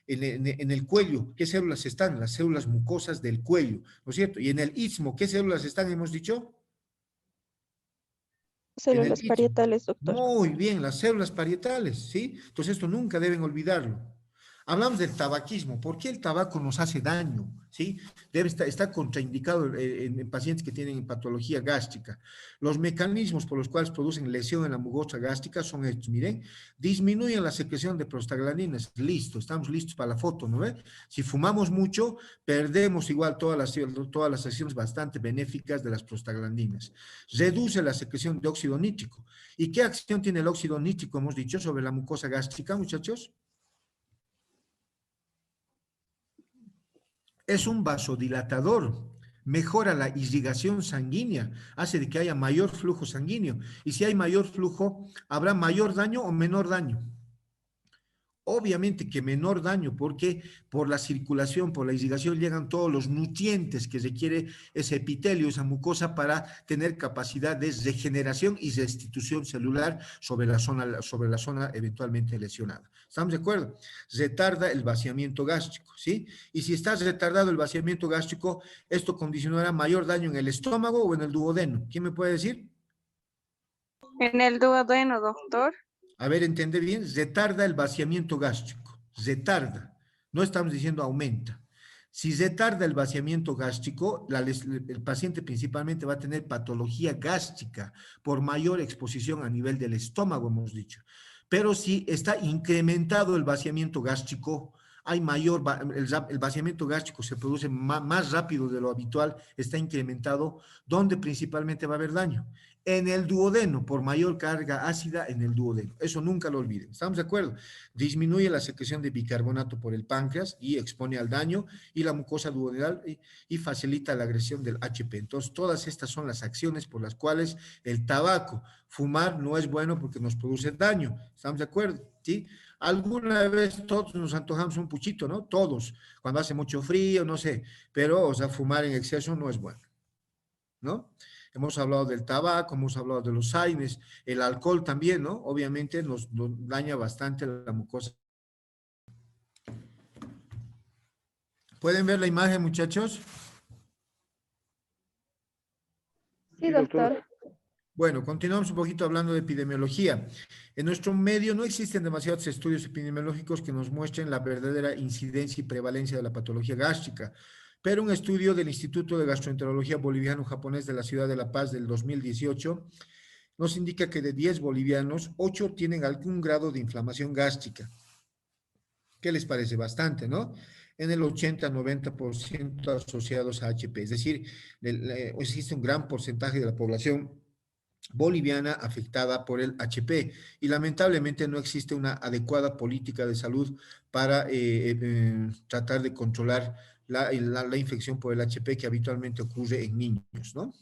En el cuello, ¿qué células están? Las células mucosas del cuello, ¿no es cierto? Y en el istmo, ¿qué células están, hemos dicho? Células parietales, doctor. Muy bien, las células parietales, ¿sí? Entonces esto nunca deben olvidarlo. Hablamos del tabaquismo. ¿Por qué el tabaco nos hace daño? ¿Sí? Está contraindicado en pacientes que tienen patología gástrica. Los mecanismos por los cuales producen lesión en la mucosa gástrica son estos. Miren, disminuyen la secreción de prostaglandinas. Listo, estamos listos para la foto, ¿no ve? Si fumamos mucho, perdemos igual todas las acciones bastante benéficas de las prostaglandinas. Reduce la secreción de óxido nítrico. ¿Y qué acción tiene el óxido nítrico, hemos dicho, sobre la mucosa gástrica, muchachos? Es un vasodilatador, mejora la irrigación sanguínea, hace de que haya mayor flujo sanguíneo. Y si hay mayor flujo, ¿habrá mayor daño o menor daño? Obviamente que menor daño, porque por la circulación, por la irrigación, llegan todos los nutrientes que requiere ese epitelio, esa mucosa, para tener capacidad de regeneración y restitución celular sobre la zona eventualmente lesionada. ¿Estamos de acuerdo? Retarda el vaciamiento gástrico, ¿sí? Y si está retardado el vaciamiento gástrico, esto condicionará mayor daño en el estómago o en el duodeno. ¿Quién me puede decir? En el duodeno, doctor. A ver, ¿entiende bien? Retarda el vaciamiento gástrico. Retarda. No estamos diciendo aumenta. Si retarda el vaciamiento gástrico, el paciente principalmente va a tener patología gástrica por mayor exposición a nivel del estómago, hemos dicho. Pero si está incrementado el vaciamiento gástrico, hay el vaciamiento gástrico se produce más rápido de lo habitual, está incrementado, donde principalmente va a haber daño. En el duodeno, por mayor carga ácida en el duodeno. Eso nunca lo olviden. ¿Estamos de acuerdo? Disminuye la secreción de bicarbonato por el páncreas y expone al daño y la mucosa duodenal y facilita la agresión del HP. Entonces, todas estas son las acciones por las cuales el tabaco, fumar no es bueno porque nos produce daño. ¿Estamos de acuerdo? ¿Sí? Alguna vez todos nos antojamos un puchito, ¿no? Todos, cuando hace mucho frío, no sé, pero, o sea, fumar en exceso no es bueno, ¿no? Hemos hablado del tabaco, hemos hablado de los AINES, el alcohol también, ¿no? Obviamente nos daña bastante la mucosa. ¿Pueden ver la imagen, muchachos? Sí, doctor. Bueno, continuamos un poquito hablando de epidemiología. En nuestro medio no existen demasiados estudios epidemiológicos que nos muestren la verdadera incidencia y prevalencia de la patología gástrica, pero un estudio del Instituto de Gastroenterología Boliviano-Japonés de la ciudad de La Paz del 2018 nos indica que de 10 bolivianos, 8 tienen algún grado de inflamación gástrica. ¿Qué les parece? Bastante, ¿no? En el 80-90% asociados a HP, es decir, existe un gran porcentaje de la población boliviana afectada por el HP y lamentablemente no existe una adecuada política de salud para tratar de controlar la infección por el HP que habitualmente ocurre en niños, ¿no?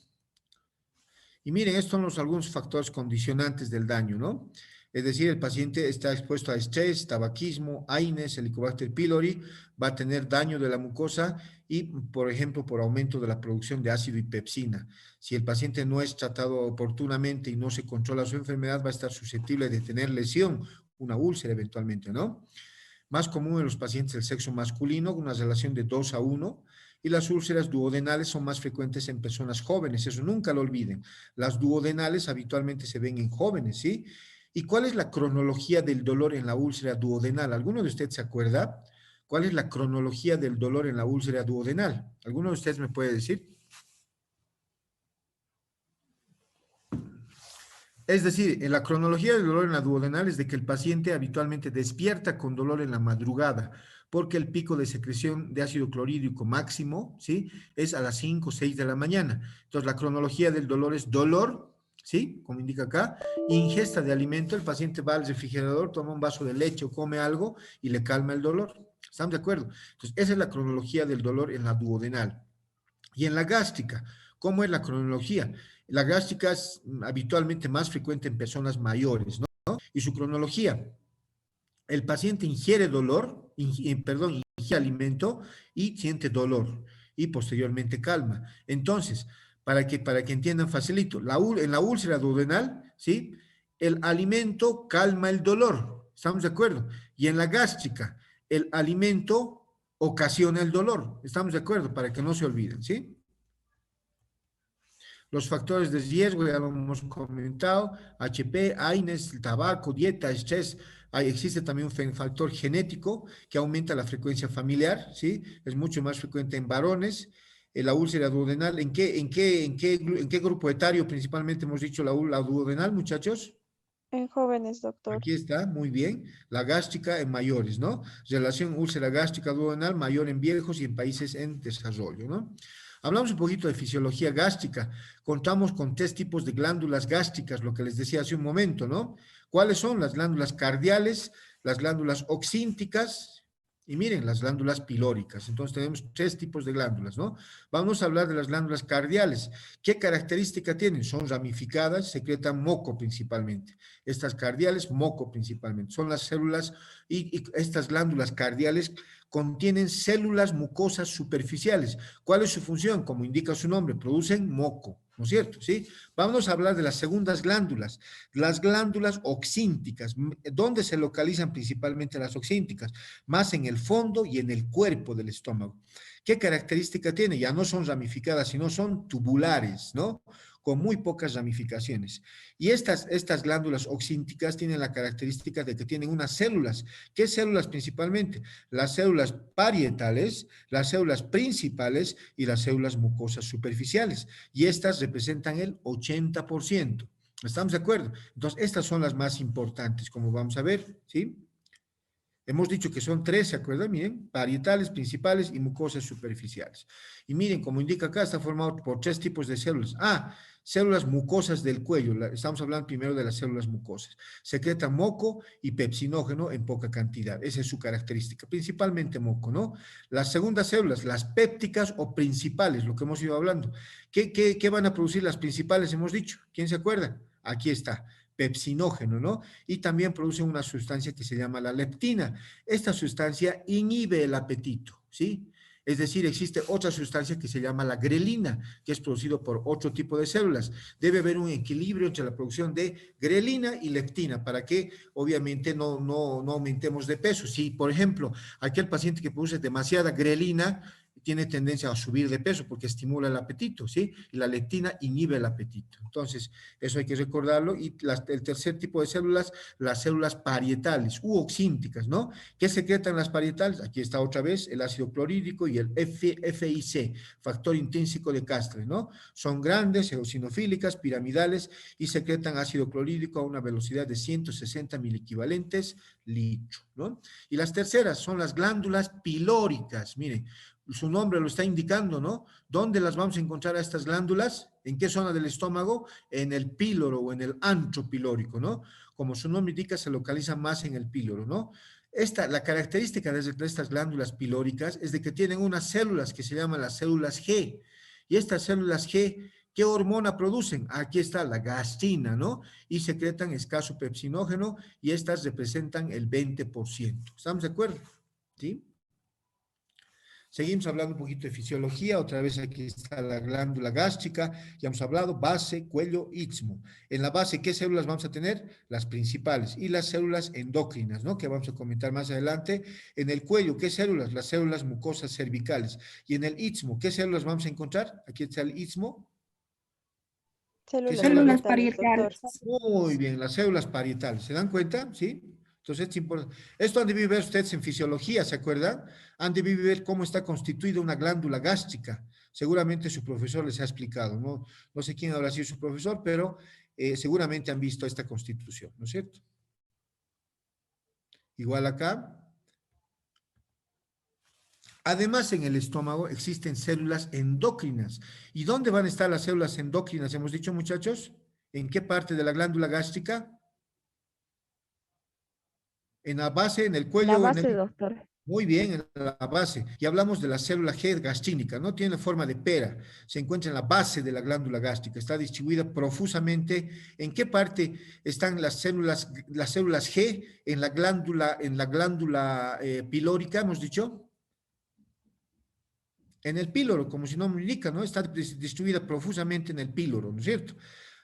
Y miren, estos son algunos factores condicionantes del daño, ¿no? Es decir, el paciente está expuesto a estrés, tabaquismo, AINES, Helicobacter pylori, va a tener daño de la mucosa y, por ejemplo, por aumento de la producción de ácido y pepsina. Si el paciente no es tratado oportunamente y no se controla su enfermedad, va a estar susceptible de tener lesión, una úlcera eventualmente, ¿no? Más común en los pacientes del sexo masculino, una relación de 2:1, y las úlceras duodenales son más frecuentes en personas jóvenes, eso nunca lo olviden. Las duodenales habitualmente se ven en jóvenes, ¿sí? ¿Y cuál es la cronología del dolor en la úlcera duodenal? ¿Alguno de ustedes se acuerda? ¿Cuál es la cronología del dolor en la úlcera duodenal? ¿Alguno de ustedes me puede decir? Es decir, en la cronología del dolor en la duodenal es de que el paciente habitualmente despierta con dolor en la madrugada, porque el pico de secreción de ácido clorhídrico máximo, ¿sí? Es a las 5 o 6 de la mañana. Entonces, la cronología del dolor es dolor, ¿sí? Como indica acá, ingesta de alimento, el paciente va al refrigerador, toma un vaso de leche o come algo y le calma el dolor. ¿Estamos de acuerdo? Entonces, esa es la cronología del dolor en la duodenal. Y en la gástrica, ¿cómo es la cronología? La gástrica es habitualmente más frecuente en personas mayores, ¿no? Y su cronología, el paciente ingiere dolor, ingiere alimento y siente dolor y posteriormente calma. Entonces, para que entiendan facilito, en la úlcera duodenal, ¿sí? El alimento calma el dolor, ¿estamos de acuerdo? Y en la gástrica, el alimento ocasiona el dolor, ¿estamos de acuerdo? Para que no se olviden, ¿sí? Los factores de riesgo, ya lo hemos comentado, HP, AINES, tabaco, dieta, estrés. Existe también un factor genético que aumenta la frecuencia familiar, ¿sí? Es mucho más frecuente en varones. La úlcera duodenal, ¿en qué grupo etario principalmente hemos dicho la duodenal, muchachos? En jóvenes, doctor. Aquí está, muy bien. La gástrica en mayores, ¿no? Relación úlcera gástrica duodenal mayor en viejos y en países en desarrollo, ¿no? Hablamos un poquito de fisiología gástrica. Contamos con 3 tipos de glándulas gástricas, lo que les decía hace un momento, ¿no? ¿Cuáles son? Las glándulas cardiales, las glándulas oxínticas y miren, las glándulas pilóricas. Entonces tenemos 3 tipos de glándulas, ¿no? Vamos a hablar de las glándulas cardiales. ¿Qué característica tienen? Son ramificadas, secretan moco principalmente. Estas cardiales, moco principalmente. Son las células y estas glándulas cardiales contienen células mucosas superficiales. ¿Cuál es su función? Como indica su nombre, producen moco, ¿no es cierto? ¿Sí? Vamos a hablar de las segundas glándulas, las glándulas oxínticas. ¿Dónde se localizan principalmente las oxínticas? Más en el fondo y en el cuerpo del estómago. ¿Qué característica tiene? Ya no son ramificadas, sino son tubulares, ¿no? Con muy pocas ramificaciones. Y estas glándulas oxínticas tienen la característica de que tienen unas células. ¿Qué células principalmente? Las células parietales, las células principales y las células mucosas superficiales. Y estas representan el 80%. ¿Estamos de acuerdo? Entonces, estas son las más importantes, como vamos a ver, ¿sí? Hemos dicho que son 3, ¿se acuerdan? Miren, parietales, principales y mucosas superficiales. Y miren, como indica acá, está formado por 3 tipos de células. Células mucosas del cuello. Estamos hablando primero de las células mucosas. Secretan moco y pepsinógeno en poca cantidad. Esa es su característica. Principalmente moco, ¿no? Las segundas células, las pépticas o principales, lo que hemos ido hablando. ¿Qué van a producir las principales? Hemos dicho. ¿Quién se acuerda? Aquí está. Pepsinógeno, ¿no? Y también produce una sustancia que se llama la leptina. Esta sustancia inhibe el apetito, ¿sí? Es decir, existe otra sustancia que se llama la grelina, que es producido por otro tipo de células. Debe haber un equilibrio entre la producción de grelina y leptina para que, obviamente, no aumentemos de peso. Si, por ejemplo, aquel paciente que produce demasiada grelina, tiene tendencia a subir de peso porque estimula el apetito, ¿sí? Y la leptina inhibe el apetito. Entonces, eso hay que recordarlo. Y el tercer tipo de células, las células parietales u oxínticas, ¿no? ¿Qué secretan las parietales? Aquí está otra vez el ácido clorhídrico y el FIC, factor intrínseco de Castres, ¿no? Son grandes, eosinofílicas, piramidales y secretan ácido clorhídrico a una velocidad de 160 miliequivalentes litro, ¿no? Y las terceras son las glándulas pilóricas. Miren, su nombre lo está indicando, ¿no? ¿Dónde las vamos a encontrar a estas glándulas? ¿En qué zona del estómago? En el píloro o en el antro pilórico, ¿no? Como su nombre indica, se localiza más en el píloro, ¿no? La característica de estas glándulas pilóricas es de que tienen unas células que se llaman las células G. Y estas células G, ¿qué hormona producen? Aquí está la gastrina, ¿no? Y secretan escaso pepsinógeno y estas representan el 20%. ¿Estamos de acuerdo? ¿Sí? Seguimos hablando un poquito de fisiología. Otra vez aquí está la glándula gástrica. Ya hemos hablado base, cuello, istmo. En la base, ¿qué células vamos a tener? Las principales y las células endocrinas, ¿no? Que vamos a comentar más adelante. En el cuello, ¿qué células? Las células mucosas cervicales. Y en el istmo, ¿qué células vamos a encontrar? Aquí está el istmo. Células parietales, doctor. Muy bien, las células parietales. ¿Se dan cuenta? ¿Sí? Entonces, es importante. Esto han de ver ustedes en fisiología, ¿se acuerdan? Han de ver cómo está constituida una glándula gástrica. Seguramente su profesor les ha explicado, ¿no? No sé quién habrá sido su profesor, pero seguramente han visto esta constitución, ¿no es cierto? Igual acá. Además, en el estómago existen células endócrinas. ¿Y dónde van a estar las células endócrinas? Hemos dicho, muchachos, ¿en qué parte de la glándula gástrica? En la base, en el cuello. La base, doctor. Muy bien, en la base. Y hablamos de la célula G gastrínica, ¿no? Tiene forma de pera. Se encuentra en la base de la glándula gástrica. Está distribuida profusamente. ¿En qué parte están las células G? En la glándula pilórica, hemos dicho. En el píloro, como si no me indica, ¿no? Está distribuida profusamente en el píloro, ¿no es cierto?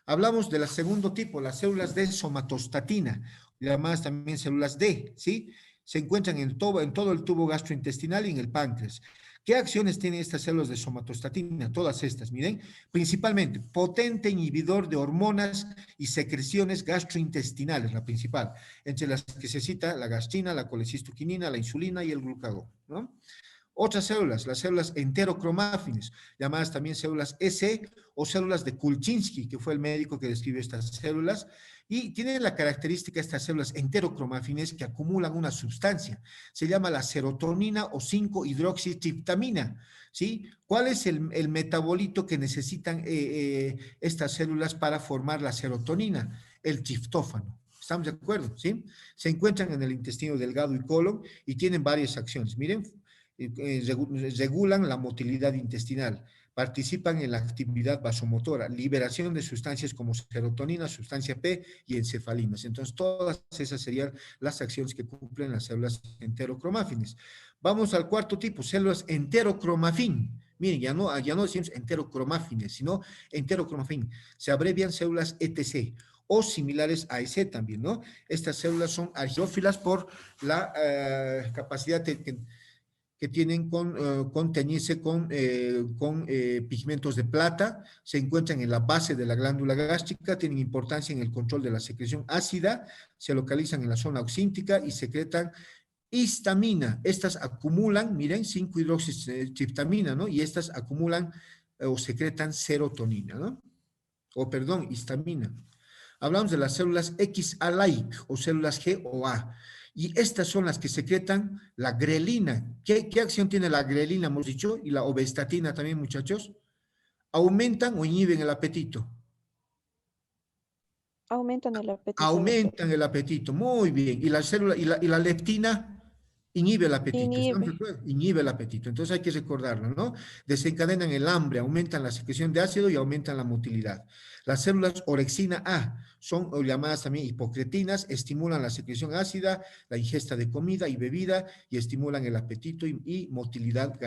Hablamos del segundo tipo, las células de somatostatina, llamadas también células D, ¿sí? Se encuentran en todo el tubo gastrointestinal y en el páncreas. ¿Qué acciones tienen estas células de somatostatina? Todas estas, miren, principalmente potente inhibidor de hormonas y secreciones gastrointestinales, la principal, entre las que se cita la gastrina, la colecistoquinina, la insulina y el glucagón, ¿no? Otras células, las células enterocromáfines, llamadas también células S o células de Kulczynski, que fue el médico que describió estas células, y tienen la característica estas células enterocromáfines que acumulan una sustancia, se llama la serotonina o 5-hidroxitriptamina, ¿sí? ¿Cuál es el metabolito que necesitan estas células para formar la serotonina? El triptófano. ¿Estamos de acuerdo? ¿Sí? Se encuentran en el intestino delgado y colon y tienen varias acciones. Miren, regulan la motilidad intestinal, participan en la actividad vasomotora, liberación de sustancias como serotonina, sustancia P y encefalinas. Entonces, todas esas serían las acciones que cumplen las células enterocromáfines. Vamos al cuarto tipo, células enterocromafin. Miren, ya no decimos enterocromáfines, sino enterocromafin. Se abrevian células ETC o similares a EC también, ¿no? Estas células son argiófilas por la capacidad que tienen con teñirse con pigmentos de plata, se encuentran en la base de la glándula gástrica, tienen importancia en el control de la secreción ácida, se localizan en la zona oxíntica y secretan histamina. Estas acumulan, miren, 5-hidroxitriptamina, ¿no? Y estas acumulan o secretan serotonina, ¿no? O perdón, histamina. Hablamos de las células XA-like o células G o A. Y estas son las que secretan la grelina. ¿Qué acción tiene la grelina, hemos dicho? Y la obestatina también, muchachos. ¿Aumentan o inhiben el apetito? Aumentan el apetito. Aumentan el apetito, muy bien. ¿Y la célula y la leptina? Inhibe el apetito. Inhibe el apetito. Entonces hay que recordarlo, ¿no? Desencadenan el hambre, aumentan la secreción de ácido y aumentan la motilidad. Las células orexina A son llamadas también hipocretinas, estimulan la secreción ácida, la ingesta de comida y bebida y estimulan el apetito y motilidad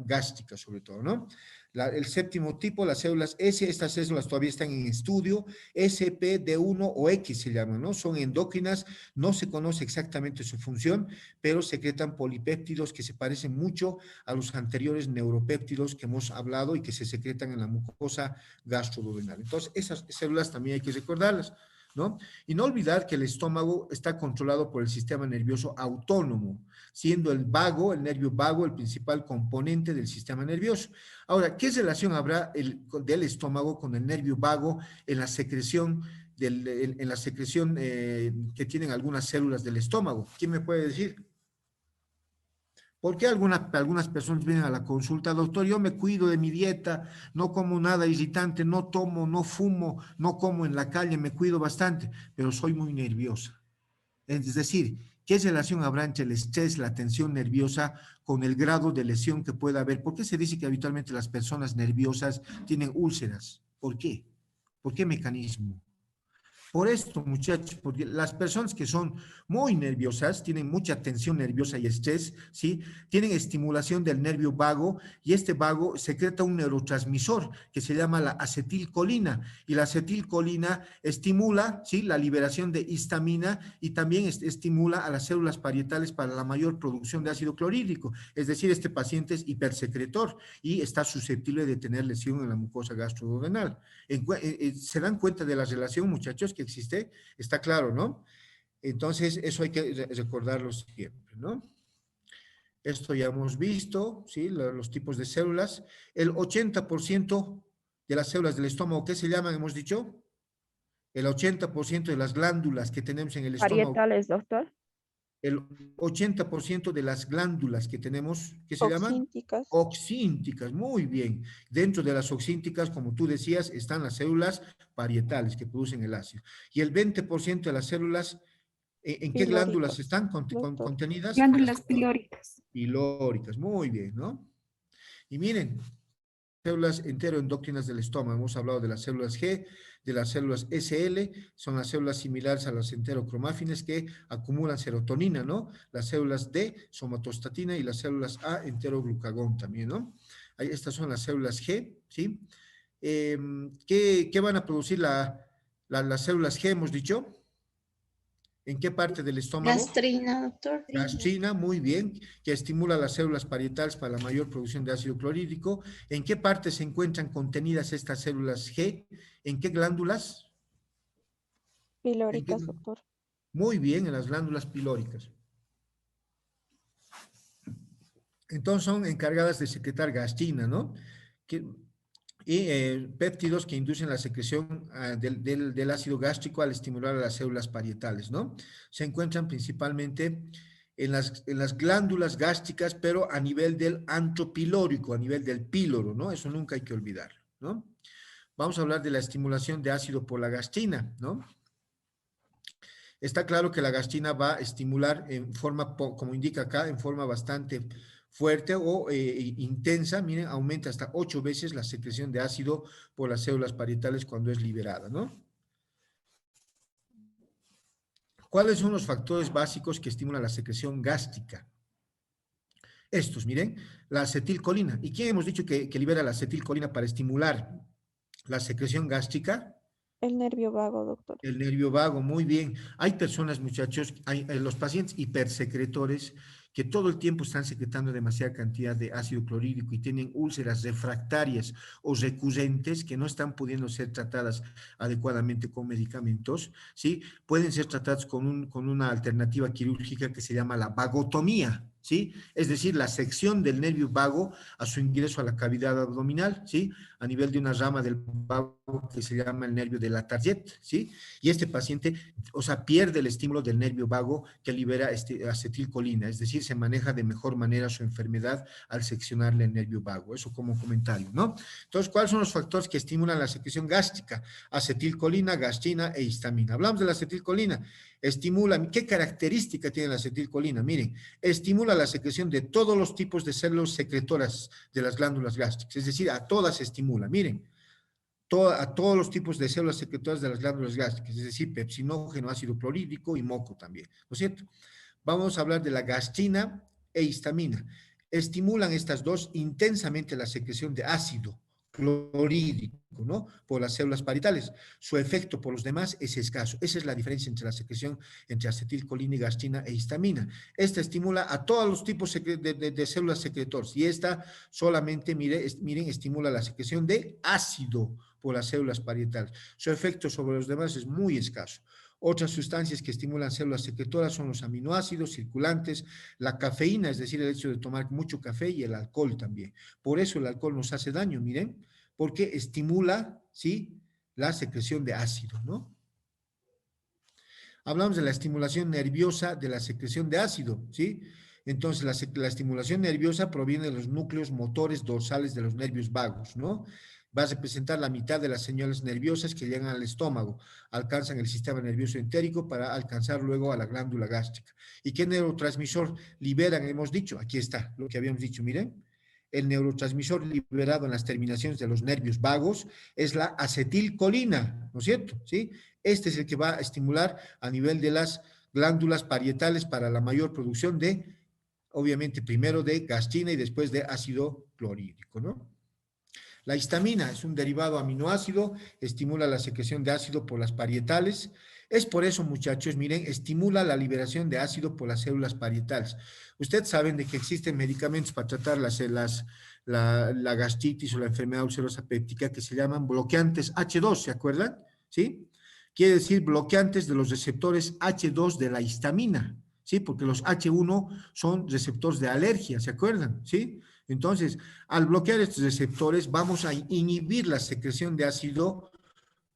gástrica sobre todo, ¿no? El séptimo tipo, las células S, estas células todavía están en estudio, SP, D1 o X se llaman, ¿no? Son endócrinas, no se conoce exactamente su función, pero secretan polipéptidos que se parecen mucho a los anteriores neuropéptidos que hemos hablado y que se secretan en la mucosa gastroduodenal. Entonces, esas células también hay que recordarlas, ¿no? Y no olvidar que el estómago está controlado por el sistema nervioso autónomo, siendo el nervio vago, el principal componente del sistema nervioso. Ahora, ¿qué relación habrá del estómago con el nervio vago en la secreción que tienen algunas células del estómago? ¿Quién me puede decir? ¿Por qué algunas personas vienen a la consulta? Doctor, yo me cuido de mi dieta, no como nada irritante, no tomo, no fumo, no como en la calle, me cuido bastante, pero soy muy nerviosa. Es decir, ¿qué relación habrá entre el estrés, la tensión nerviosa con el grado de lesión que pueda haber? ¿Por qué se dice que habitualmente las personas nerviosas tienen úlceras? ¿Por qué? ¿Por qué mecanismo? Por esto, muchachos, porque las personas que son muy nerviosas, tienen mucha tensión nerviosa y estrés, ¿sí? Tienen estimulación del nervio vago y este vago secreta un neurotransmisor que se llama la acetilcolina y la acetilcolina estimula, ¿sí? La liberación de histamina y también estimula a las células parietales para la mayor producción de ácido clorhídrico. Es decir, este paciente es hipersecretor y está susceptible de tener lesión en la mucosa gastroduodenal. ¿Se dan cuenta de la relación, muchachos, que existe? Está claro, ¿no? Entonces, eso hay que recordarlo siempre, ¿no? Esto ya hemos visto, ¿sí? Los tipos de células. El 80% de las células del estómago, ¿qué se llaman? Hemos dicho. El 80% de las glándulas que tenemos en el estómago. Parietales, doctor. El 80% de las glándulas que tenemos, ¿qué se llaman? Oxínticas. Oxínticas, muy bien. Dentro de las oxínticas, como tú decías, están las células parietales que producen el ácido. Y el 20% de las células, ¿en qué glándulas están contenidas? Glándulas pilóricas. Pilóricas, muy bien, ¿no? Y miren, células enteroendocrinas del estómago, hemos hablado de las células G, de las células SL, son las células similares a las enterocromáfines que acumulan serotonina, ¿no? Las células D, somatostatina, y las células A, enteroglucagón también, ¿no? Ahí, estas son las células G, ¿sí? ¿Qué van a producir las células G, hemos dicho? ¿En qué parte del estómago? Gastrina, doctor. Gastrina, muy bien, que estimula las células parietales para la mayor producción de ácido clorhídrico. ¿En qué parte se encuentran contenidas estas células G? ¿En qué glándulas? Pilóricas, doctor. Muy bien, en las glándulas pilóricas. Entonces son encargadas de secretar gastrina, ¿no? Y péptidos que inducen la secreción del ácido gástrico al estimular a las células parietales, ¿no? Se encuentran principalmente en las glándulas gástricas, pero a nivel del antropilórico, a nivel del píloro, ¿no? Eso nunca hay que olvidarlo, ¿no? Vamos a hablar de la estimulación de ácido por la gastrina, ¿no? Está claro que la gastrina va a estimular en forma, como indica acá, en forma bastante fuerte o intensa, miren, aumenta hasta 8 veces la secreción de ácido por las células parietales cuando es liberada, ¿no? ¿Cuáles son los factores básicos que estimulan la secreción gástrica? Estos, miren, la acetilcolina. ¿Y quién hemos dicho que libera la acetilcolina para estimular la secreción gástrica? El nervio vago, doctor. El nervio vago, muy bien. Hay personas, muchachos, los pacientes hipersecretores que todo el tiempo están secretando demasiada cantidad de ácido clorhídrico y tienen úlceras refractarias o recurrentes que no están pudiendo ser tratadas adecuadamente con medicamentos, ¿sí? Pueden ser tratados con una alternativa quirúrgica que se llama la vagotomía, ¿sí? Es decir, la sección del nervio vago a su ingreso a la cavidad abdominal, ¿sí? A nivel de una rama del vago que se llama el nervio de la Target, ¿sí? Y este paciente, o sea, pierde el estímulo del nervio vago que libera acetilcolina, es decir, se maneja de mejor manera su enfermedad al seccionarle el nervio vago. Eso como comentario, ¿no? Entonces, ¿cuáles son los factores que estimulan la secreción gástrica? Acetilcolina, gastrina e histamina. Hablamos de la acetilcolina. Estimula, ¿qué característica tiene la acetilcolina? Miren, estimula la secreción de todos los tipos de células secretoras de las glándulas gástricas, es decir, a todas estimula. Miren, a todos los tipos de células secretoras de las glándulas gástricas, es decir, pepsinógeno, ácido clorhídrico y moco también, ¿no es cierto? Vamos a hablar de la gastrina e histamina. Estimulan estas dos intensamente la secreción de ácido clorhídrico, ¿no? Por las células parietales. Su efecto por los demás es escaso. Esa es la diferencia entre la secreción entre acetilcolina y gastina e histamina. Esta estimula a todos los tipos de células secretoras y esta solamente, miren, estimula la secreción de ácido por las células parietales. Su efecto sobre los demás es muy escaso. Otras sustancias que estimulan células secretoras son los aminoácidos circulantes, la cafeína, es decir, el hecho de tomar mucho café y el alcohol también. Por eso el alcohol nos hace daño, miren, porque estimula, ¿sí?, la secreción de ácido, ¿no? Hablamos de la estimulación nerviosa de la secreción de ácido, ¿sí? Entonces, la estimulación nerviosa proviene de los núcleos motores dorsales de los nervios vagos, ¿no? Va a representar la mitad de las señales nerviosas que llegan al estómago, alcanzan el sistema nervioso entérico para alcanzar luego a la glándula gástrica. ¿Y qué neurotransmisor liberan? Hemos dicho, aquí está lo que habíamos dicho, miren. El neurotransmisor liberado en las terminaciones de los nervios vagos es la acetilcolina, ¿no es cierto? ¿Sí? Este es el que va a estimular a nivel de las glándulas parietales para la mayor producción de, obviamente, primero de gastina y después de ácido clorhídrico, ¿no? La histamina es un derivado aminoácido, estimula la secreción de ácido por las parietales. Es por eso, muchachos, miren, estimula la liberación de ácido por las células parietales. Ustedes saben de que existen medicamentos para tratar la gastritis o la enfermedad ulcerosa péptica que se llaman bloqueantes H2, ¿se acuerdan? ¿Sí? Quiere decir bloqueantes de los receptores H2 de la histamina, ¿sí? Porque los H1 son receptores de alergia, ¿se acuerdan? ¿Sí? Entonces, al bloquear estos receptores, vamos a inhibir la secreción de ácido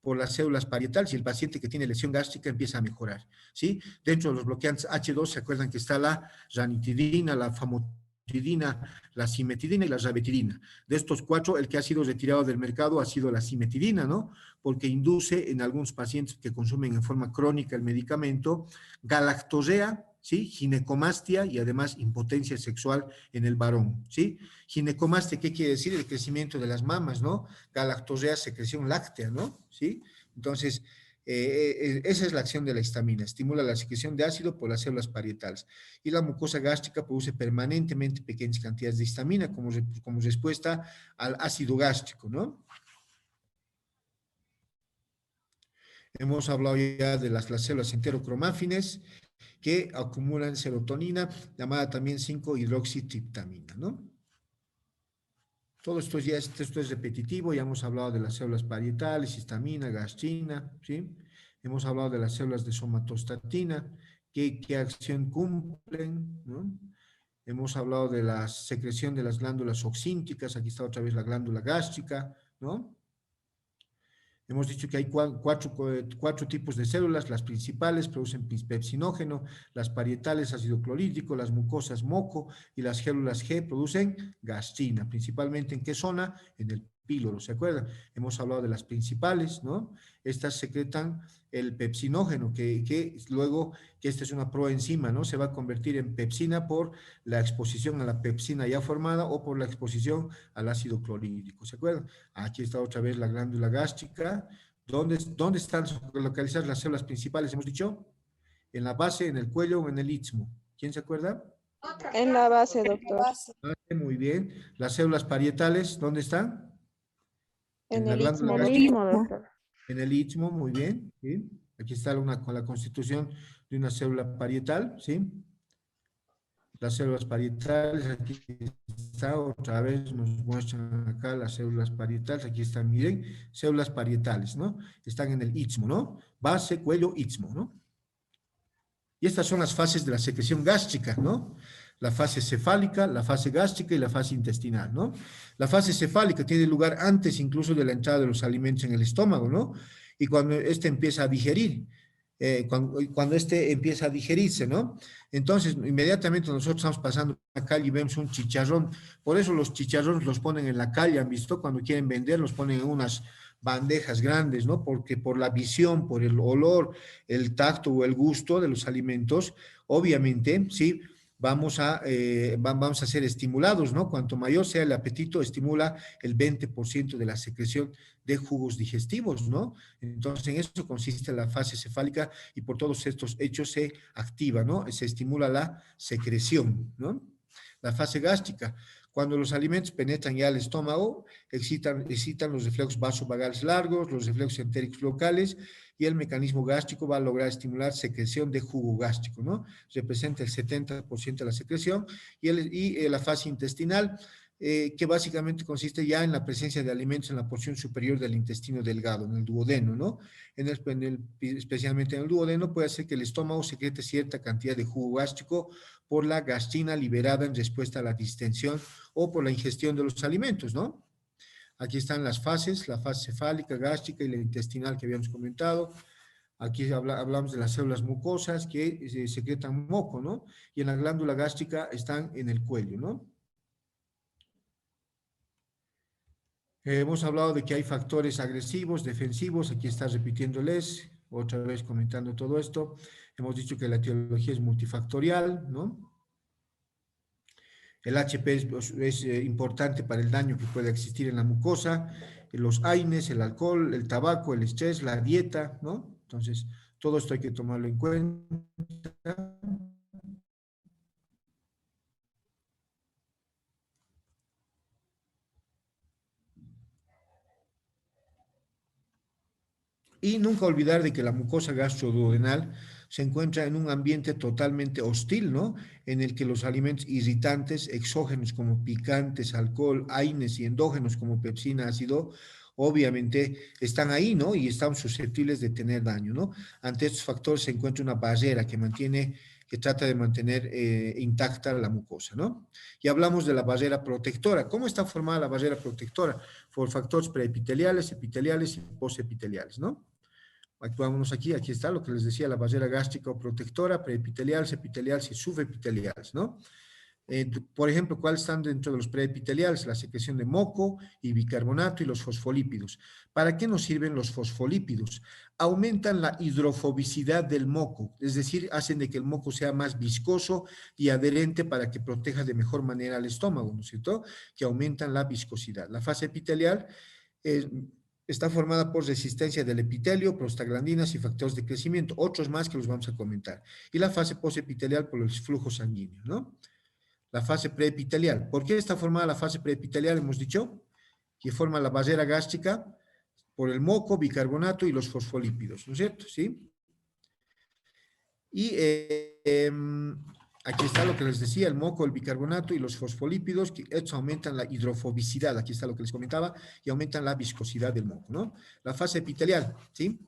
por las células parietales y el paciente que tiene lesión gástrica empieza a mejorar, ¿sí? Dentro de los bloqueantes H2, ¿se acuerdan que está la ranitidina, la famotidina, la cimetidina y la rabetidina? De estos cuatro, el que ha sido retirado del mercado ha sido la cimetidina, ¿no? Porque induce en algunos pacientes que consumen en forma crónica el medicamento galactorea, ¿sí? Ginecomastia y además impotencia sexual en el varón, ¿sí? Ginecomastia, ¿qué quiere decir? El crecimiento de las mamas, ¿no? Galactorea, secreción láctea, ¿no? ¿Sí? Entonces, esa es la acción de la histamina, estimula la secreción de ácido por las células parietales. Y la mucosa gástrica produce permanentemente pequeñas cantidades de histamina como respuesta al ácido gástrico, ¿no? Hemos hablado ya de las células enterocromáfines, que acumulan serotonina, llamada también 5-hidroxitriptamina, ¿no? Todo esto esto es repetitivo, ya hemos hablado de las células parietales, histamina, gastrina, ¿sí? Hemos hablado de las células de somatostatina, qué acción cumplen, ¿no? Hemos hablado de la secreción de las glándulas oxínticas, aquí está otra vez la glándula gástrica, ¿no? Hemos dicho que hay cuatro tipos de células, las principales producen pepsinógeno, las parietales ácido clorhídrico, las mucosas moco y las células G producen gastrina, principalmente ¿en qué zona? En el píloro, ¿se acuerdan? Hemos hablado de las principales, ¿no? Estas secretan el pepsinógeno, que luego, que esta es una proenzima, ¿no? Se va a convertir en pepsina por la exposición a la pepsina ya formada o por la exposición al ácido clorhídrico, ¿se acuerdan? Aquí está otra vez la glándula gástrica. ¿Dónde están localizadas las células principales? Hemos dicho, en la base, en el cuello o en el istmo. ¿Quién se acuerda? En la base, doctor. Muy bien. Las células parietales, ¿dónde están? En la el glándula istmo, gástrica. doctor. En el istmo, muy bien. ¿Sí? Aquí está con la constitución de una célula parietal, ¿sí? Las células parietales, aquí está, otra vez nos muestran acá las células parietales, aquí están, miren, células parietales, ¿no? Están en el istmo, ¿no? Base, cuello, istmo, ¿no? Y estas son las fases de la secreción gástrica, ¿no? La fase cefálica, la fase gástrica y la fase intestinal, ¿no? La fase cefálica tiene lugar antes incluso de la entrada de los alimentos en el estómago, ¿no? Y cuando este empieza a digerir, cuando este empieza a digerirse, ¿no? Entonces, inmediatamente nosotros estamos pasando por la calle y vemos un chicharrón. Por eso los chicharrones los ponen en la calle, ¿han visto? Cuando quieren vender, los ponen en unas bandejas grandes, ¿no? Porque por la visión, por el olor, el tacto o el gusto de los alimentos, obviamente, ¿sí? Vamos a ser estimulados, ¿no? Cuanto mayor sea el apetito, estimula el 20% de la secreción de jugos digestivos, ¿no? Entonces, en eso consiste la fase cefálica y por todos estos hechos se activa, ¿no? Se estimula la secreción, ¿no? La fase gástrica. Cuando los alimentos penetran ya al estómago, excitan los reflejos vasovagales largos, los reflejos entéricos locales, y el mecanismo gástrico va a lograr estimular secreción de jugo gástrico, ¿no? Representa el 70% de la secreción, y la fase intestinal, que básicamente consiste ya en la presencia de alimentos en la porción superior del intestino delgado, en el duodeno, ¿no? Especialmente en el duodeno puede hacer que el estómago secrete cierta cantidad de jugo gástrico por la gastrina liberada en respuesta a la distensión o por la ingestión de los alimentos, ¿no? Aquí están las fases, la fase cefálica, gástrica y la intestinal que habíamos comentado. Aquí hablamos de las células mucosas que secretan moco, ¿no? Y en la glándula gástrica están en el cuello, ¿no? Hemos hablado de que hay factores agresivos, defensivos, aquí está repitiéndoles, otra vez comentando todo esto. Hemos dicho que la etiología es multifactorial, ¿no? El HP es importante para el daño que puede existir en la mucosa, los AINES, el alcohol, el tabaco, el estrés, la dieta, ¿no? Entonces, todo esto hay que tomarlo en cuenta. Y nunca olvidar de que la mucosa gastroduodenal se encuentra en un ambiente totalmente hostil, ¿no? En el que los alimentos irritantes, exógenos como picantes, alcohol, AINES y endógenos como pepsina, ácido, obviamente están ahí, ¿no? Y están susceptibles de tener daño, ¿no? Ante estos factores se encuentra una barrera que trata de mantener intacta la mucosa, ¿no? Y hablamos de la barrera protectora. ¿Cómo está formada la barrera protectora? Por factores preepiteliales, epiteliales y posepiteliales, ¿no? Actuamos aquí está lo que les decía, la barrera gástrica o protectora, preepiteliales, epiteliales y subepiteliales, ¿no? Por ejemplo, ¿cuáles están dentro de los preepiteliales? La secreción de moco y bicarbonato y los fosfolípidos. ¿Para qué nos sirven los fosfolípidos? Aumentan la hidrofobicidad del moco, es decir, hacen de que el moco sea más viscoso y adherente para que proteja de mejor manera al estómago, ¿no es cierto? Que aumentan la viscosidad. La fase epitelial está formada por resistencia del epitelio, prostaglandinas y factores de crecimiento, otros más que los vamos a comentar. Y la fase posepitelial por el flujo sanguíneo, ¿no? La fase preepitelial. ¿Por qué está formada la fase preepitelial? Hemos dicho que forma la barrera gástrica por el moco, bicarbonato y los fosfolípidos, ¿no es cierto? ¿Sí? Y aquí está lo que les decía, el moco, el bicarbonato y los fosfolípidos, que estos aumentan la hidrofobicidad, aquí está lo que les comentaba, y aumentan la viscosidad del moco, ¿no? La fase epitelial, ¿sí?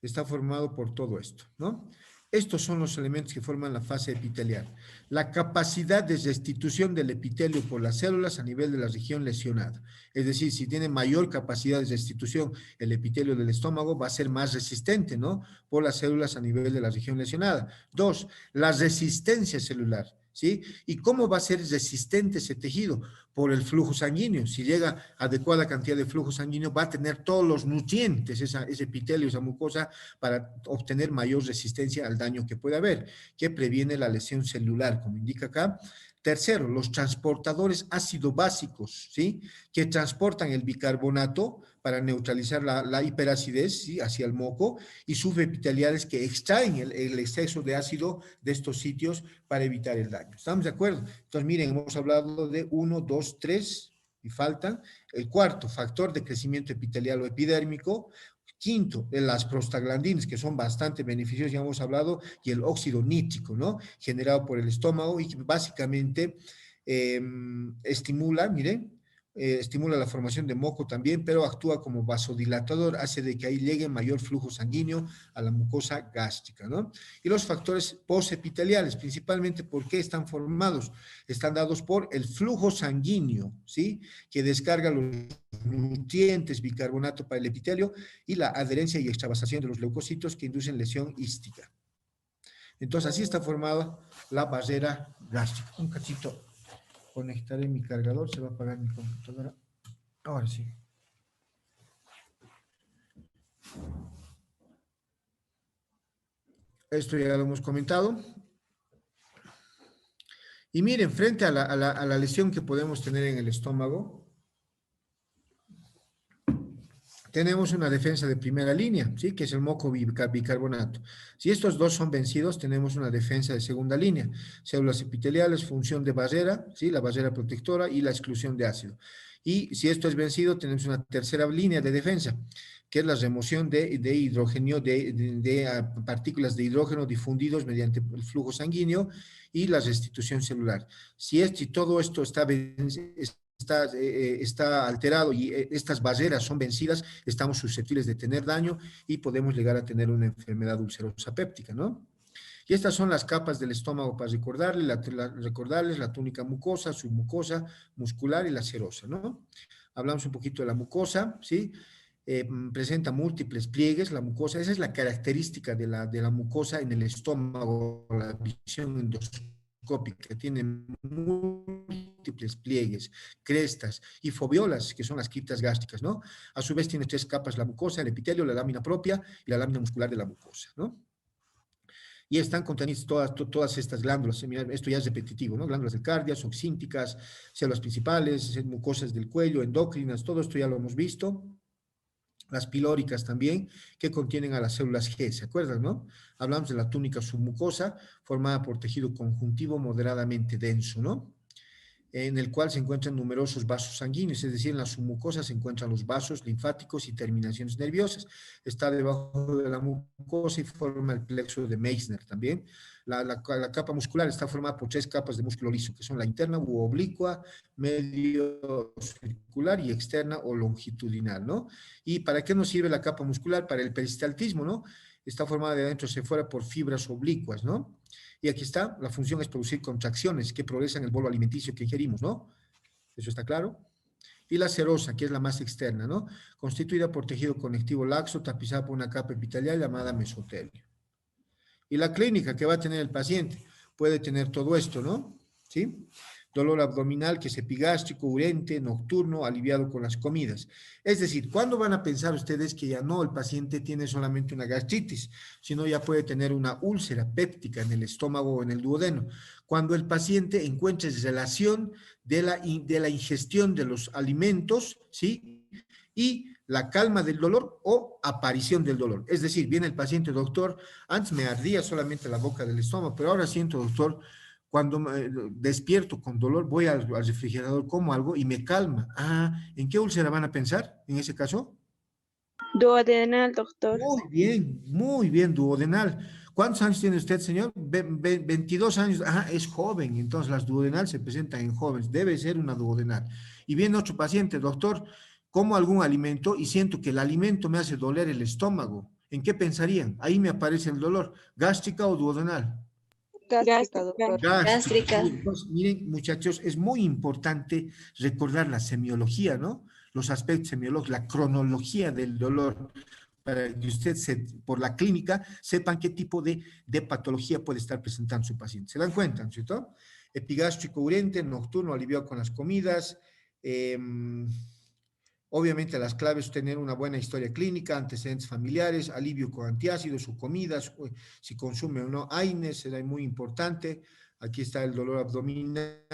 Está formado por todo esto, ¿no? Estos son los elementos que forman la fase epitelial. La capacidad de restitución del epitelio por las células a nivel de la región lesionada. Es decir, si tiene mayor capacidad de restitución el epitelio del estómago, va a ser más resistente, ¿no? Por las células a nivel de la región lesionada. 2, la resistencia celular, ¿sí? ¿Y cómo va a ser resistente ese tejido? Por el flujo sanguíneo. Si llega adecuada cantidad de flujo sanguíneo, va a tener todos los nutrientes, ese epitelio, esa mucosa, para obtener mayor resistencia al daño que puede haber, que previene la lesión celular, como indica acá. Tercero, los transportadores ácido básicos, ¿sí? Que transportan el bicarbonato para neutralizar la hiperacidez, ¿sí? Hacia el moco, y subepiteliales que extraen el exceso de ácido de estos sitios para evitar el daño. ¿Estamos de acuerdo? Entonces, miren, hemos hablado de 1, 2, 3, y faltan. El cuarto, factor de crecimiento epitelial o epidérmico. Quinto, de las prostaglandinas, que son bastante beneficiosas, ya hemos hablado, y el óxido nítrico, ¿no? Generado por el estómago y que básicamente estimula, miren, estimula la formación de moco también, pero actúa como vasodilatador, hace de que ahí llegue mayor flujo sanguíneo a la mucosa gástrica, ¿no? Y los factores posepiteliales, principalmente, ¿por qué están formados? Están dados por el flujo sanguíneo, ¿sí? Que descarga los nutrientes, bicarbonato para el epitelio y la adherencia y extravasación de los leucocitos que inducen lesión hística. Entonces, así está formada la barrera gástrica. Un cachito. Conectaré mi cargador, se va a apagar mi computadora. Ahora sí. Esto ya lo hemos comentado. Y miren, frente a la lesión que podemos tener en el estómago, tenemos una defensa de primera línea, ¿sí? Que es el moco bicarbonato. Si estos dos son vencidos, tenemos una defensa de segunda línea. Células epiteliales, función de barrera, ¿sí? La barrera protectora y la exclusión de ácido. Y si esto es vencido, tenemos una tercera línea de defensa, que es la remoción de hidrógeno, de partículas de hidrógeno difundidos mediante el flujo sanguíneo y la restitución celular. Si todo esto está alterado y estas barreras son vencidas, estamos susceptibles de tener daño y podemos llegar a tener una enfermedad ulcerosa péptica, ¿no? Y estas son las capas del estómago para recordarles la túnica mucosa, submucosa, muscular y la serosa, ¿no? Hablamos un poquito de la mucosa, ¿sí? Presenta múltiples pliegues, la mucosa, esa es la característica de la mucosa en el estómago, la visión endoscópica, tiene múltiples pliegues, crestas y fobiolas, que son las criptas gástricas, ¿no? A su vez tiene 3 capas la mucosa, el epitelio, la lámina propia y la lámina muscular de la mucosa, ¿no? Y están contenidas todas estas glándulas, esto ya es repetitivo, ¿no? Glándulas del cardias, oxínticas, células principales, mucosas del cuello, endocrinas, todo esto ya lo hemos visto. Las pilóricas también, que contienen a las células G, ¿se acuerdan, no? Hablamos de la túnica submucosa, formada por tejido conjuntivo moderadamente denso, ¿no? En el cual se encuentran numerosos vasos sanguíneos, es decir, en la submucosa se encuentran los vasos linfáticos y terminaciones nerviosas. Está debajo de la mucosa y forma el plexo de Meissner también. La capa muscular está formada por 3 capas de músculo liso, que son la interna u oblicua, medio circular y externa o longitudinal, ¿no? ¿Y para qué nos sirve la capa muscular? Para el peristaltismo, ¿no? Está formada de adentro hacia afuera por fibras oblicuas, ¿no? Y aquí está, la función es producir contracciones que progresan el bolo alimenticio que ingerimos, ¿no? Eso está claro. Y la serosa, que es la más externa, ¿no? Constituida por tejido conectivo laxo, tapizada por una capa epitelial llamada mesotelio. Y la clínica que va a tener el paciente puede tener todo esto, ¿no? ¿Sí? Dolor abdominal que es epigástrico, urente, nocturno, aliviado con las comidas. Es decir, ¿cuándo van a pensar ustedes que ya no el paciente tiene solamente una gastritis, sino ya puede tener una úlcera péptica en el estómago o en el duodeno? Cuando el paciente encuentre relación de la ingestión de los alimentos, ¿sí? Y la calma del dolor o aparición del dolor. Es decir, viene el paciente, doctor, antes me ardía solamente la boca del estómago, pero ahora siento, doctor, cuando me despierto con dolor, voy al refrigerador, como algo y me calma. Ah, ¿en qué úlcera van a pensar en ese caso? Duodenal, doctor. Muy bien, duodenal. ¿Cuántos años tiene usted, señor? 22 años. Ah, es joven, entonces las duodenal se presentan en jóvenes, debe ser una duodenal. Y viene otro paciente, doctor, como algún alimento y siento que el alimento me hace doler el estómago. ¿En qué pensarían? Ahí me aparece el dolor, gástrica o duodenal. Gástrica, doctor. Gástrica. Entonces, miren, muchachos, es muy importante recordar la semiología, ¿no? Los aspectos semiológicos, la cronología del dolor, para que usted, por la clínica, sepan qué tipo de patología puede estar presentando su paciente. ¿Se dan cuenta, ¿no es cierto? Epigástrico urente, nocturno, aliviado con las comidas. Obviamente las claves, tener una buena historia clínica, antecedentes familiares, alivio con antiácidos o comidas, si consume o no AINES, será muy importante. Aquí está el dolor abdominal,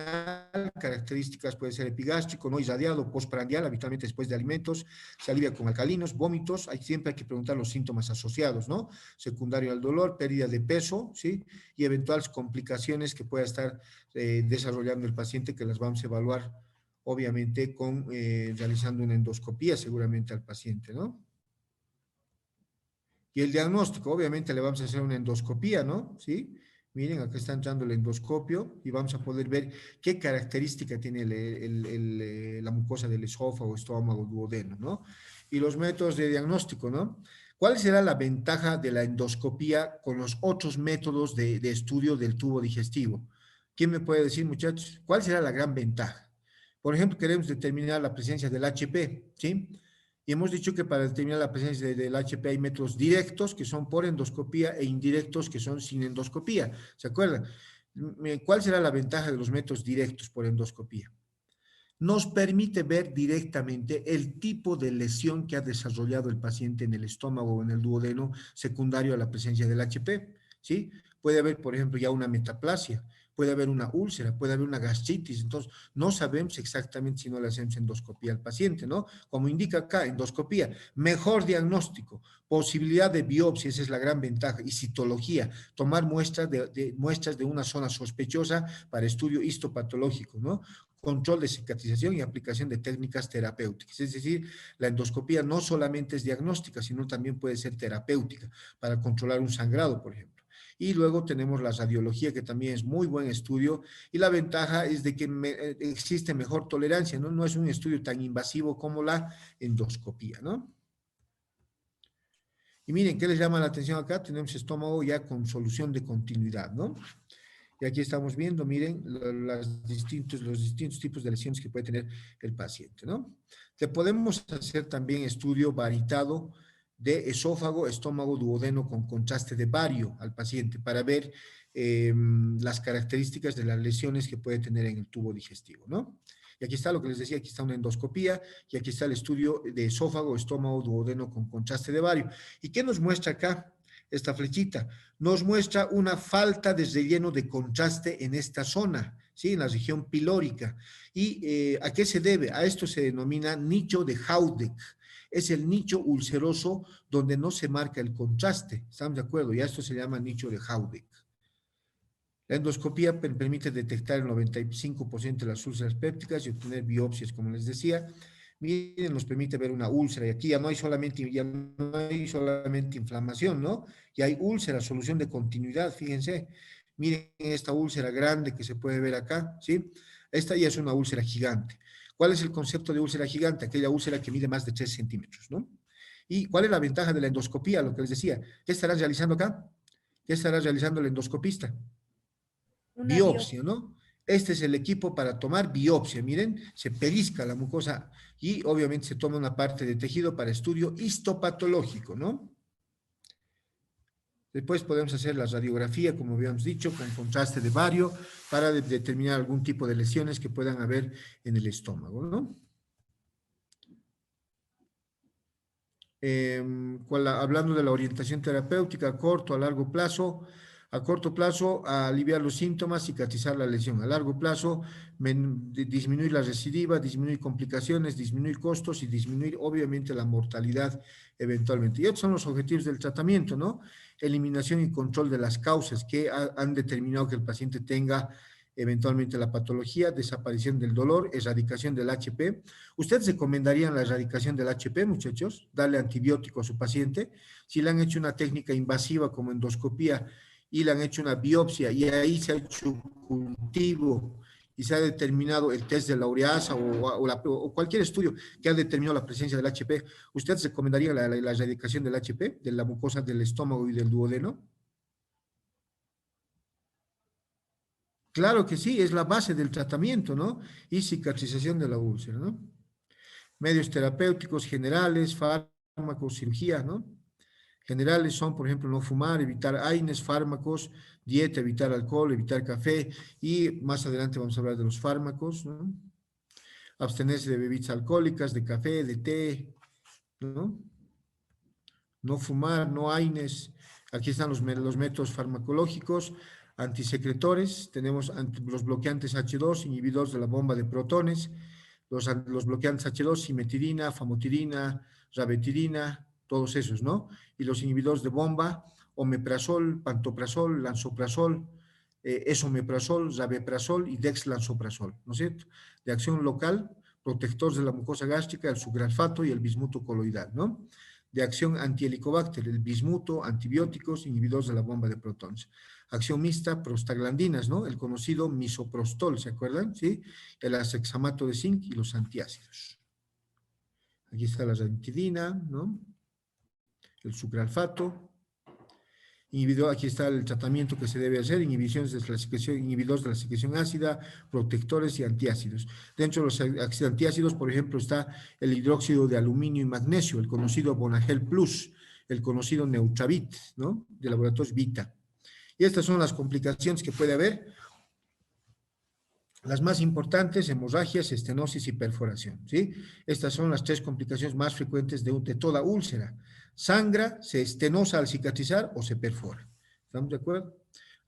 características puede ser epigástrico, no irradiado, postprandial, habitualmente después de alimentos, se alivia con alcalinos, vómitos, siempre hay que preguntar los síntomas asociados, ¿no? Secundario al dolor, pérdida de peso, ¿sí? Y eventuales complicaciones que pueda estar desarrollando el paciente, que las vamos a evaluar obviamente realizando una endoscopía seguramente al paciente, ¿no? Y el diagnóstico, obviamente le vamos a hacer una endoscopía, ¿no? ¿Sí? Miren, acá está entrando el endoscopio y vamos a poder ver qué característica tiene la mucosa del esófago, estómago, duodeno, ¿no? Y los métodos de diagnóstico, ¿no? ¿Cuál será la ventaja de la endoscopía con los otros métodos de estudio del tubo digestivo? ¿Quién me puede decir, muchachos? ¿Cuál será la gran ventaja? Por ejemplo, queremos determinar la presencia del HP, ¿sí? Y hemos dicho que para determinar la presencia del HP hay métodos directos, que son por endoscopía, e indirectos, que son sin endoscopía. ¿Se acuerdan? ¿Cuál será la ventaja de los métodos directos por endoscopía? Nos permite ver directamente el tipo de lesión que ha desarrollado el paciente en el estómago o en el duodeno secundario a la presencia del HP, ¿sí? Puede haber, por ejemplo, ya una metaplasia, puede haber una úlcera, puede haber una gastritis, entonces no sabemos exactamente si no le hacemos endoscopía al paciente, ¿no? Como indica acá, endoscopía, mejor diagnóstico, posibilidad de biopsia, esa es la gran ventaja, y citología, tomar muestras de una zona sospechosa para estudio histopatológico, ¿no? Control de cicatrización y aplicación de técnicas terapéuticas. Es decir, la endoscopía no solamente es diagnóstica, sino también puede ser terapéutica para controlar un sangrado, por ejemplo. Y luego tenemos la radiología, que también es muy buen estudio, y la ventaja es de que existe mejor tolerancia, ¿no? No es un estudio tan invasivo como la endoscopía, ¿no? Y miren, ¿qué les llama la atención acá? Tenemos estómago ya con solución de continuidad, ¿no? Y aquí estamos viendo, miren, los distintos tipos de lesiones que puede tener el paciente, ¿no? Le podemos hacer también estudio varitado de esófago, estómago, duodeno con contraste de bario al paciente para ver las características de las lesiones que puede tener en el tubo digestivo, ¿no? Y aquí está lo que les decía, aquí está una endoscopía y aquí está el estudio de esófago, estómago, duodeno con contraste de bario. ¿Y qué nos muestra acá? Esta flechita nos muestra una falta de relleno de contraste en esta zona, ¿sí? En la región pilórica. ¿Y a qué se debe? A esto se denomina nicho de Haudeck. Es el nicho ulceroso donde no se marca el contraste. ¿Estamos de acuerdo? Y a esto se llama nicho de Haudeck. La endoscopía permite detectar el 95% de las úlceras pépticas y obtener biopsias, como les decía. Miren, nos permite ver una úlcera, y aquí ya no hay solamente inflamación, ¿no? Ya hay úlcera, solución de continuidad, fíjense. Miren esta úlcera grande que se puede ver acá, ¿sí? Esta ya es una úlcera gigante. ¿Cuál es el concepto de úlcera gigante? Aquella úlcera que mide más de 3 centímetros, ¿no? ¿Y cuál es la ventaja de la endoscopía? Lo que les decía. ¿Qué estará realizando acá? ¿Qué estará realizando el endoscopista? Biopsia, ¿no? Este es el equipo para tomar biopsia. Miren, se pellizca la mucosa y obviamente se toma una parte de tejido para estudio histopatológico, ¿no? Después podemos hacer la radiografía, como habíamos dicho, con contraste de bario para determinar algún tipo de lesiones que puedan haber en el estómago, ¿no? Hablando de la orientación terapéutica a corto, a largo plazo, a corto plazo, a aliviar los síntomas, cicatrizar la lesión. A largo plazo, disminuir la recidiva, disminuir complicaciones, disminuir costos y disminuir, obviamente, la mortalidad eventualmente. Y estos son los objetivos del tratamiento, ¿no? Eliminación y control de las causas que han determinado que el paciente tenga eventualmente la patología, desaparición del dolor, erradicación del HP. ¿Ustedes recomendarían la erradicación del HP, muchachos? Darle antibiótico a su paciente. Si le han hecho una técnica invasiva como endoscopía y le han hecho una biopsia y ahí se ha hecho cultivo y se ha determinado el test de la ureasa o cualquier estudio que ha determinado la presencia del HP, ¿ustedes recomendarían la erradicación del HP, de la mucosa del estómago y del duodeno? Claro que sí, es la base del tratamiento, ¿no? Y cicatrización de la úlcera, ¿no? Medios terapéuticos generales, fármacos, cirugía, ¿no? Generales son, por ejemplo, no fumar, evitar AINES, fármacos, dieta, evitar alcohol, evitar café, y más adelante vamos a hablar de los fármacos, ¿no? Abstenerse de bebidas alcohólicas, de café, de té, ¿no? No fumar, no AINES. Aquí están los métodos farmacológicos, antisecretores, tenemos los bloqueantes H2, inhibidores de la bomba de protones, los bloqueantes H2, simetirina, famotidina, rabetirina, todos esos, ¿no? Y los inhibidores de bomba, omeprazol, pantoprazol, lansoprazol, esomeprazol, rabeprazol y dexlansoprazol, ¿no es cierto? De acción local, protectores de la mucosa gástrica, el sucralfato y el bismuto coloidal, ¿no? De acción anti-helicobacter, el bismuto, antibióticos, inhibidores de la bomba de protones. Acción mixta, prostaglandinas, ¿no? El conocido misoprostol, ¿se acuerdan? ¿Sí? El acexamato de zinc y los antiácidos. Aquí está la ranitidina, ¿no? El sucralfato. Aquí está el tratamiento que se debe hacer, inhibidores de la secreción ácida, protectores y antiácidos. Dentro de los antiácidos, por ejemplo, está el hidróxido de aluminio y magnesio, el conocido Bonagel Plus, el conocido Neutravit, ¿no? De laboratorios Vita. Y estas son las complicaciones que puede haber. Las más importantes, hemorragias, estenosis y perforación, ¿sí? Estas son las 3 complicaciones más frecuentes de toda úlcera. Sangra, se estenosa al cicatrizar o se perfora. ¿Estamos de acuerdo?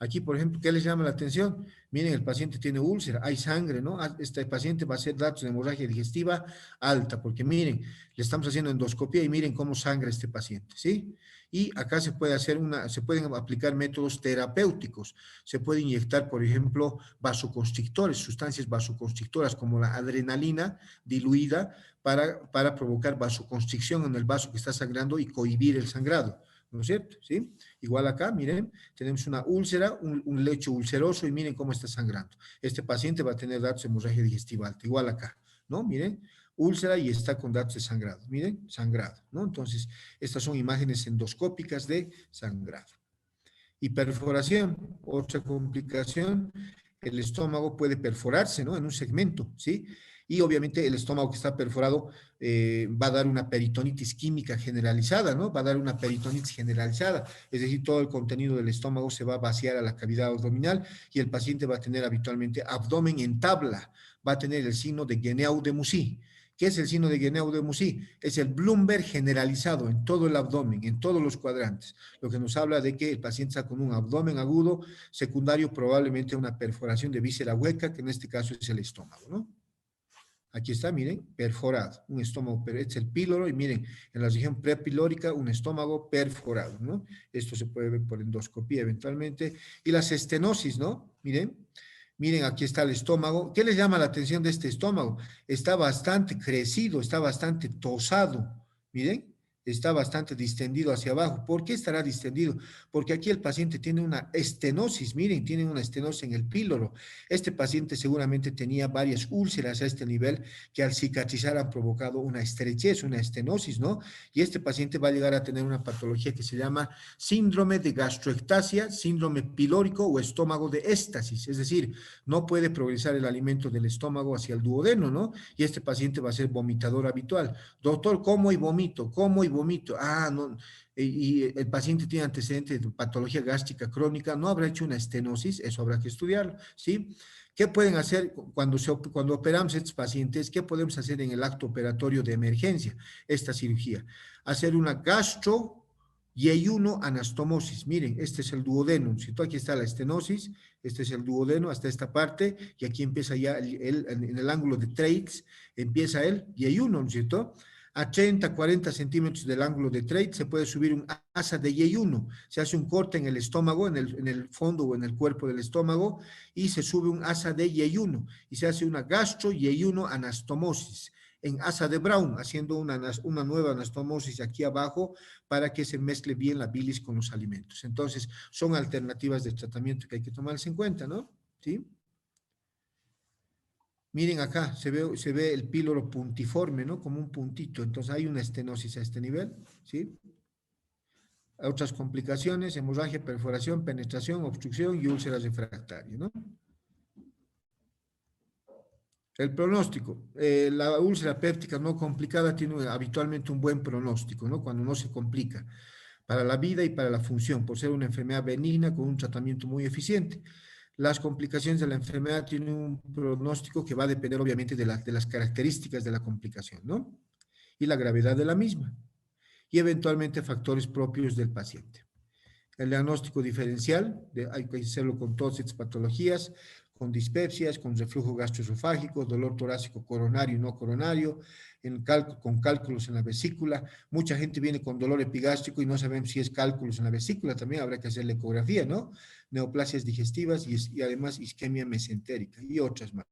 Aquí, por ejemplo, ¿qué les llama la atención? Miren, el paciente tiene úlcera, hay sangre, ¿no? Este paciente va a hacer datos de hemorragia digestiva alta, porque miren, le estamos haciendo endoscopía y miren cómo sangra este paciente, ¿sí? Y acá se pueden aplicar métodos terapéuticos. Se puede inyectar, por ejemplo, vasoconstrictores, sustancias vasoconstrictoras como la adrenalina diluida para provocar vasoconstricción en el vaso que está sangrando y cohibir el sangrado, ¿no es cierto? ¿Sí? Igual acá, miren, tenemos una úlcera, un lecho ulceroso y miren cómo está sangrando. Este paciente va a tener datos de hemorragia digestiva alta, igual acá, ¿no? Miren, úlcera y está con datos de sangrado. Miren, sangrado, ¿no? Entonces, estas son imágenes endoscópicas de sangrado. Y perforación, otra complicación, el estómago puede perforarse, ¿no? En un segmento, ¿sí? Y obviamente el estómago que está perforado va a dar una peritonitis química generalizada, ¿no? Va a dar una peritonitis generalizada, es decir, todo el contenido del estómago se va a vaciar a la cavidad abdominal y el paciente va a tener habitualmente abdomen en tabla, va a tener el signo de Guéneux-de-Mussy. ¿Qué es el signo de Guéneux-de-Mussy? Es el Bloomberg generalizado en todo el abdomen, en todos los cuadrantes, lo que nos habla de que el paciente está con un abdomen agudo, secundario probablemente a una perforación de víscera hueca, que en este caso es el estómago, ¿no? Aquí está, miren, perforado, un estómago, este es el píloro, y miren, en la región prepilórica, un estómago perforado, ¿no? Esto se puede ver por endoscopía eventualmente. Y las estenosis, ¿no? Miren, aquí está el estómago. ¿Qué les llama la atención de este estómago? Está bastante crecido, está bastante tosado. Miren, está bastante distendido hacia abajo. ¿Por qué estará distendido? Porque aquí el paciente tiene una estenosis. Miren, tiene una estenosis en el píloro. Este paciente seguramente tenía varias úlceras a este nivel que al cicatrizar han provocado una estrechez, una estenosis, ¿no? Y este paciente va a llegar a tener una patología que se llama síndrome de gastroectasia, síndrome pilórico o estómago de éstasis. Es decir, no puede progresar el alimento del estómago hacia el duodeno, ¿no? Y este paciente va a ser vomitador habitual. Doctor, como y vomito, como y vomito. Ah, no. Y el paciente tiene antecedentes de patología gástrica crónica, no habrá hecho una estenosis, eso habrá que estudiarlo, ¿sí? ¿Qué pueden hacer cuando operamos a estos pacientes? ¿Qué podemos hacer en el acto operatorio de emergencia? Esta cirugía. Hacer una gastro y ayuno anastomosis. Miren, este es el duodeno. Si tú aquí está la estenosis, este es el duodeno hasta esta parte, y aquí empieza ya en el ángulo de Treitz, empieza el yeyuno, ¿no es cierto? A 30, 40 centímetros del ángulo de Treitz se puede subir un asa de yeyuno. Se hace un corte en el estómago, en el fondo o en el cuerpo del estómago, y se sube un asa de yeyuno. Y se hace una gastro-yeyuno anastomosis en asa de Brown, haciendo una nueva anastomosis aquí abajo para que se mezcle bien la bilis con los alimentos. Entonces, son alternativas de tratamiento que hay que tomarse en cuenta, ¿no? ¿Sí? Miren acá, se ve el píloro puntiforme, ¿no? Como un puntito. Entonces, hay una estenosis a este nivel, ¿sí? Otras complicaciones, hemorragia, perforación, penetración, obstrucción y úlceras refractarias, ¿no? El pronóstico, la úlcera péptica no complicada tiene habitualmente un buen pronóstico, ¿no? Cuando no se complica para la vida y para la función, por ser una enfermedad benigna con un tratamiento muy eficiente. Las complicaciones de la enfermedad tienen un pronóstico que va a depender obviamente de las características de la complicación, ¿no? Y la gravedad de la misma, y eventualmente factores propios del paciente. El diagnóstico diferencial, hay que hacerlo con todas estas patologías, con dispepsias, con reflujo gastroesofágico, dolor torácico coronario y no coronario, con cálculos en la vesícula. Mucha gente viene con dolor epigástrico y no sabemos si es cálculos en la vesícula, también habrá que hacer la ecografía, ¿no? Neoplasias digestivas y además isquemia mesentérica y otras más.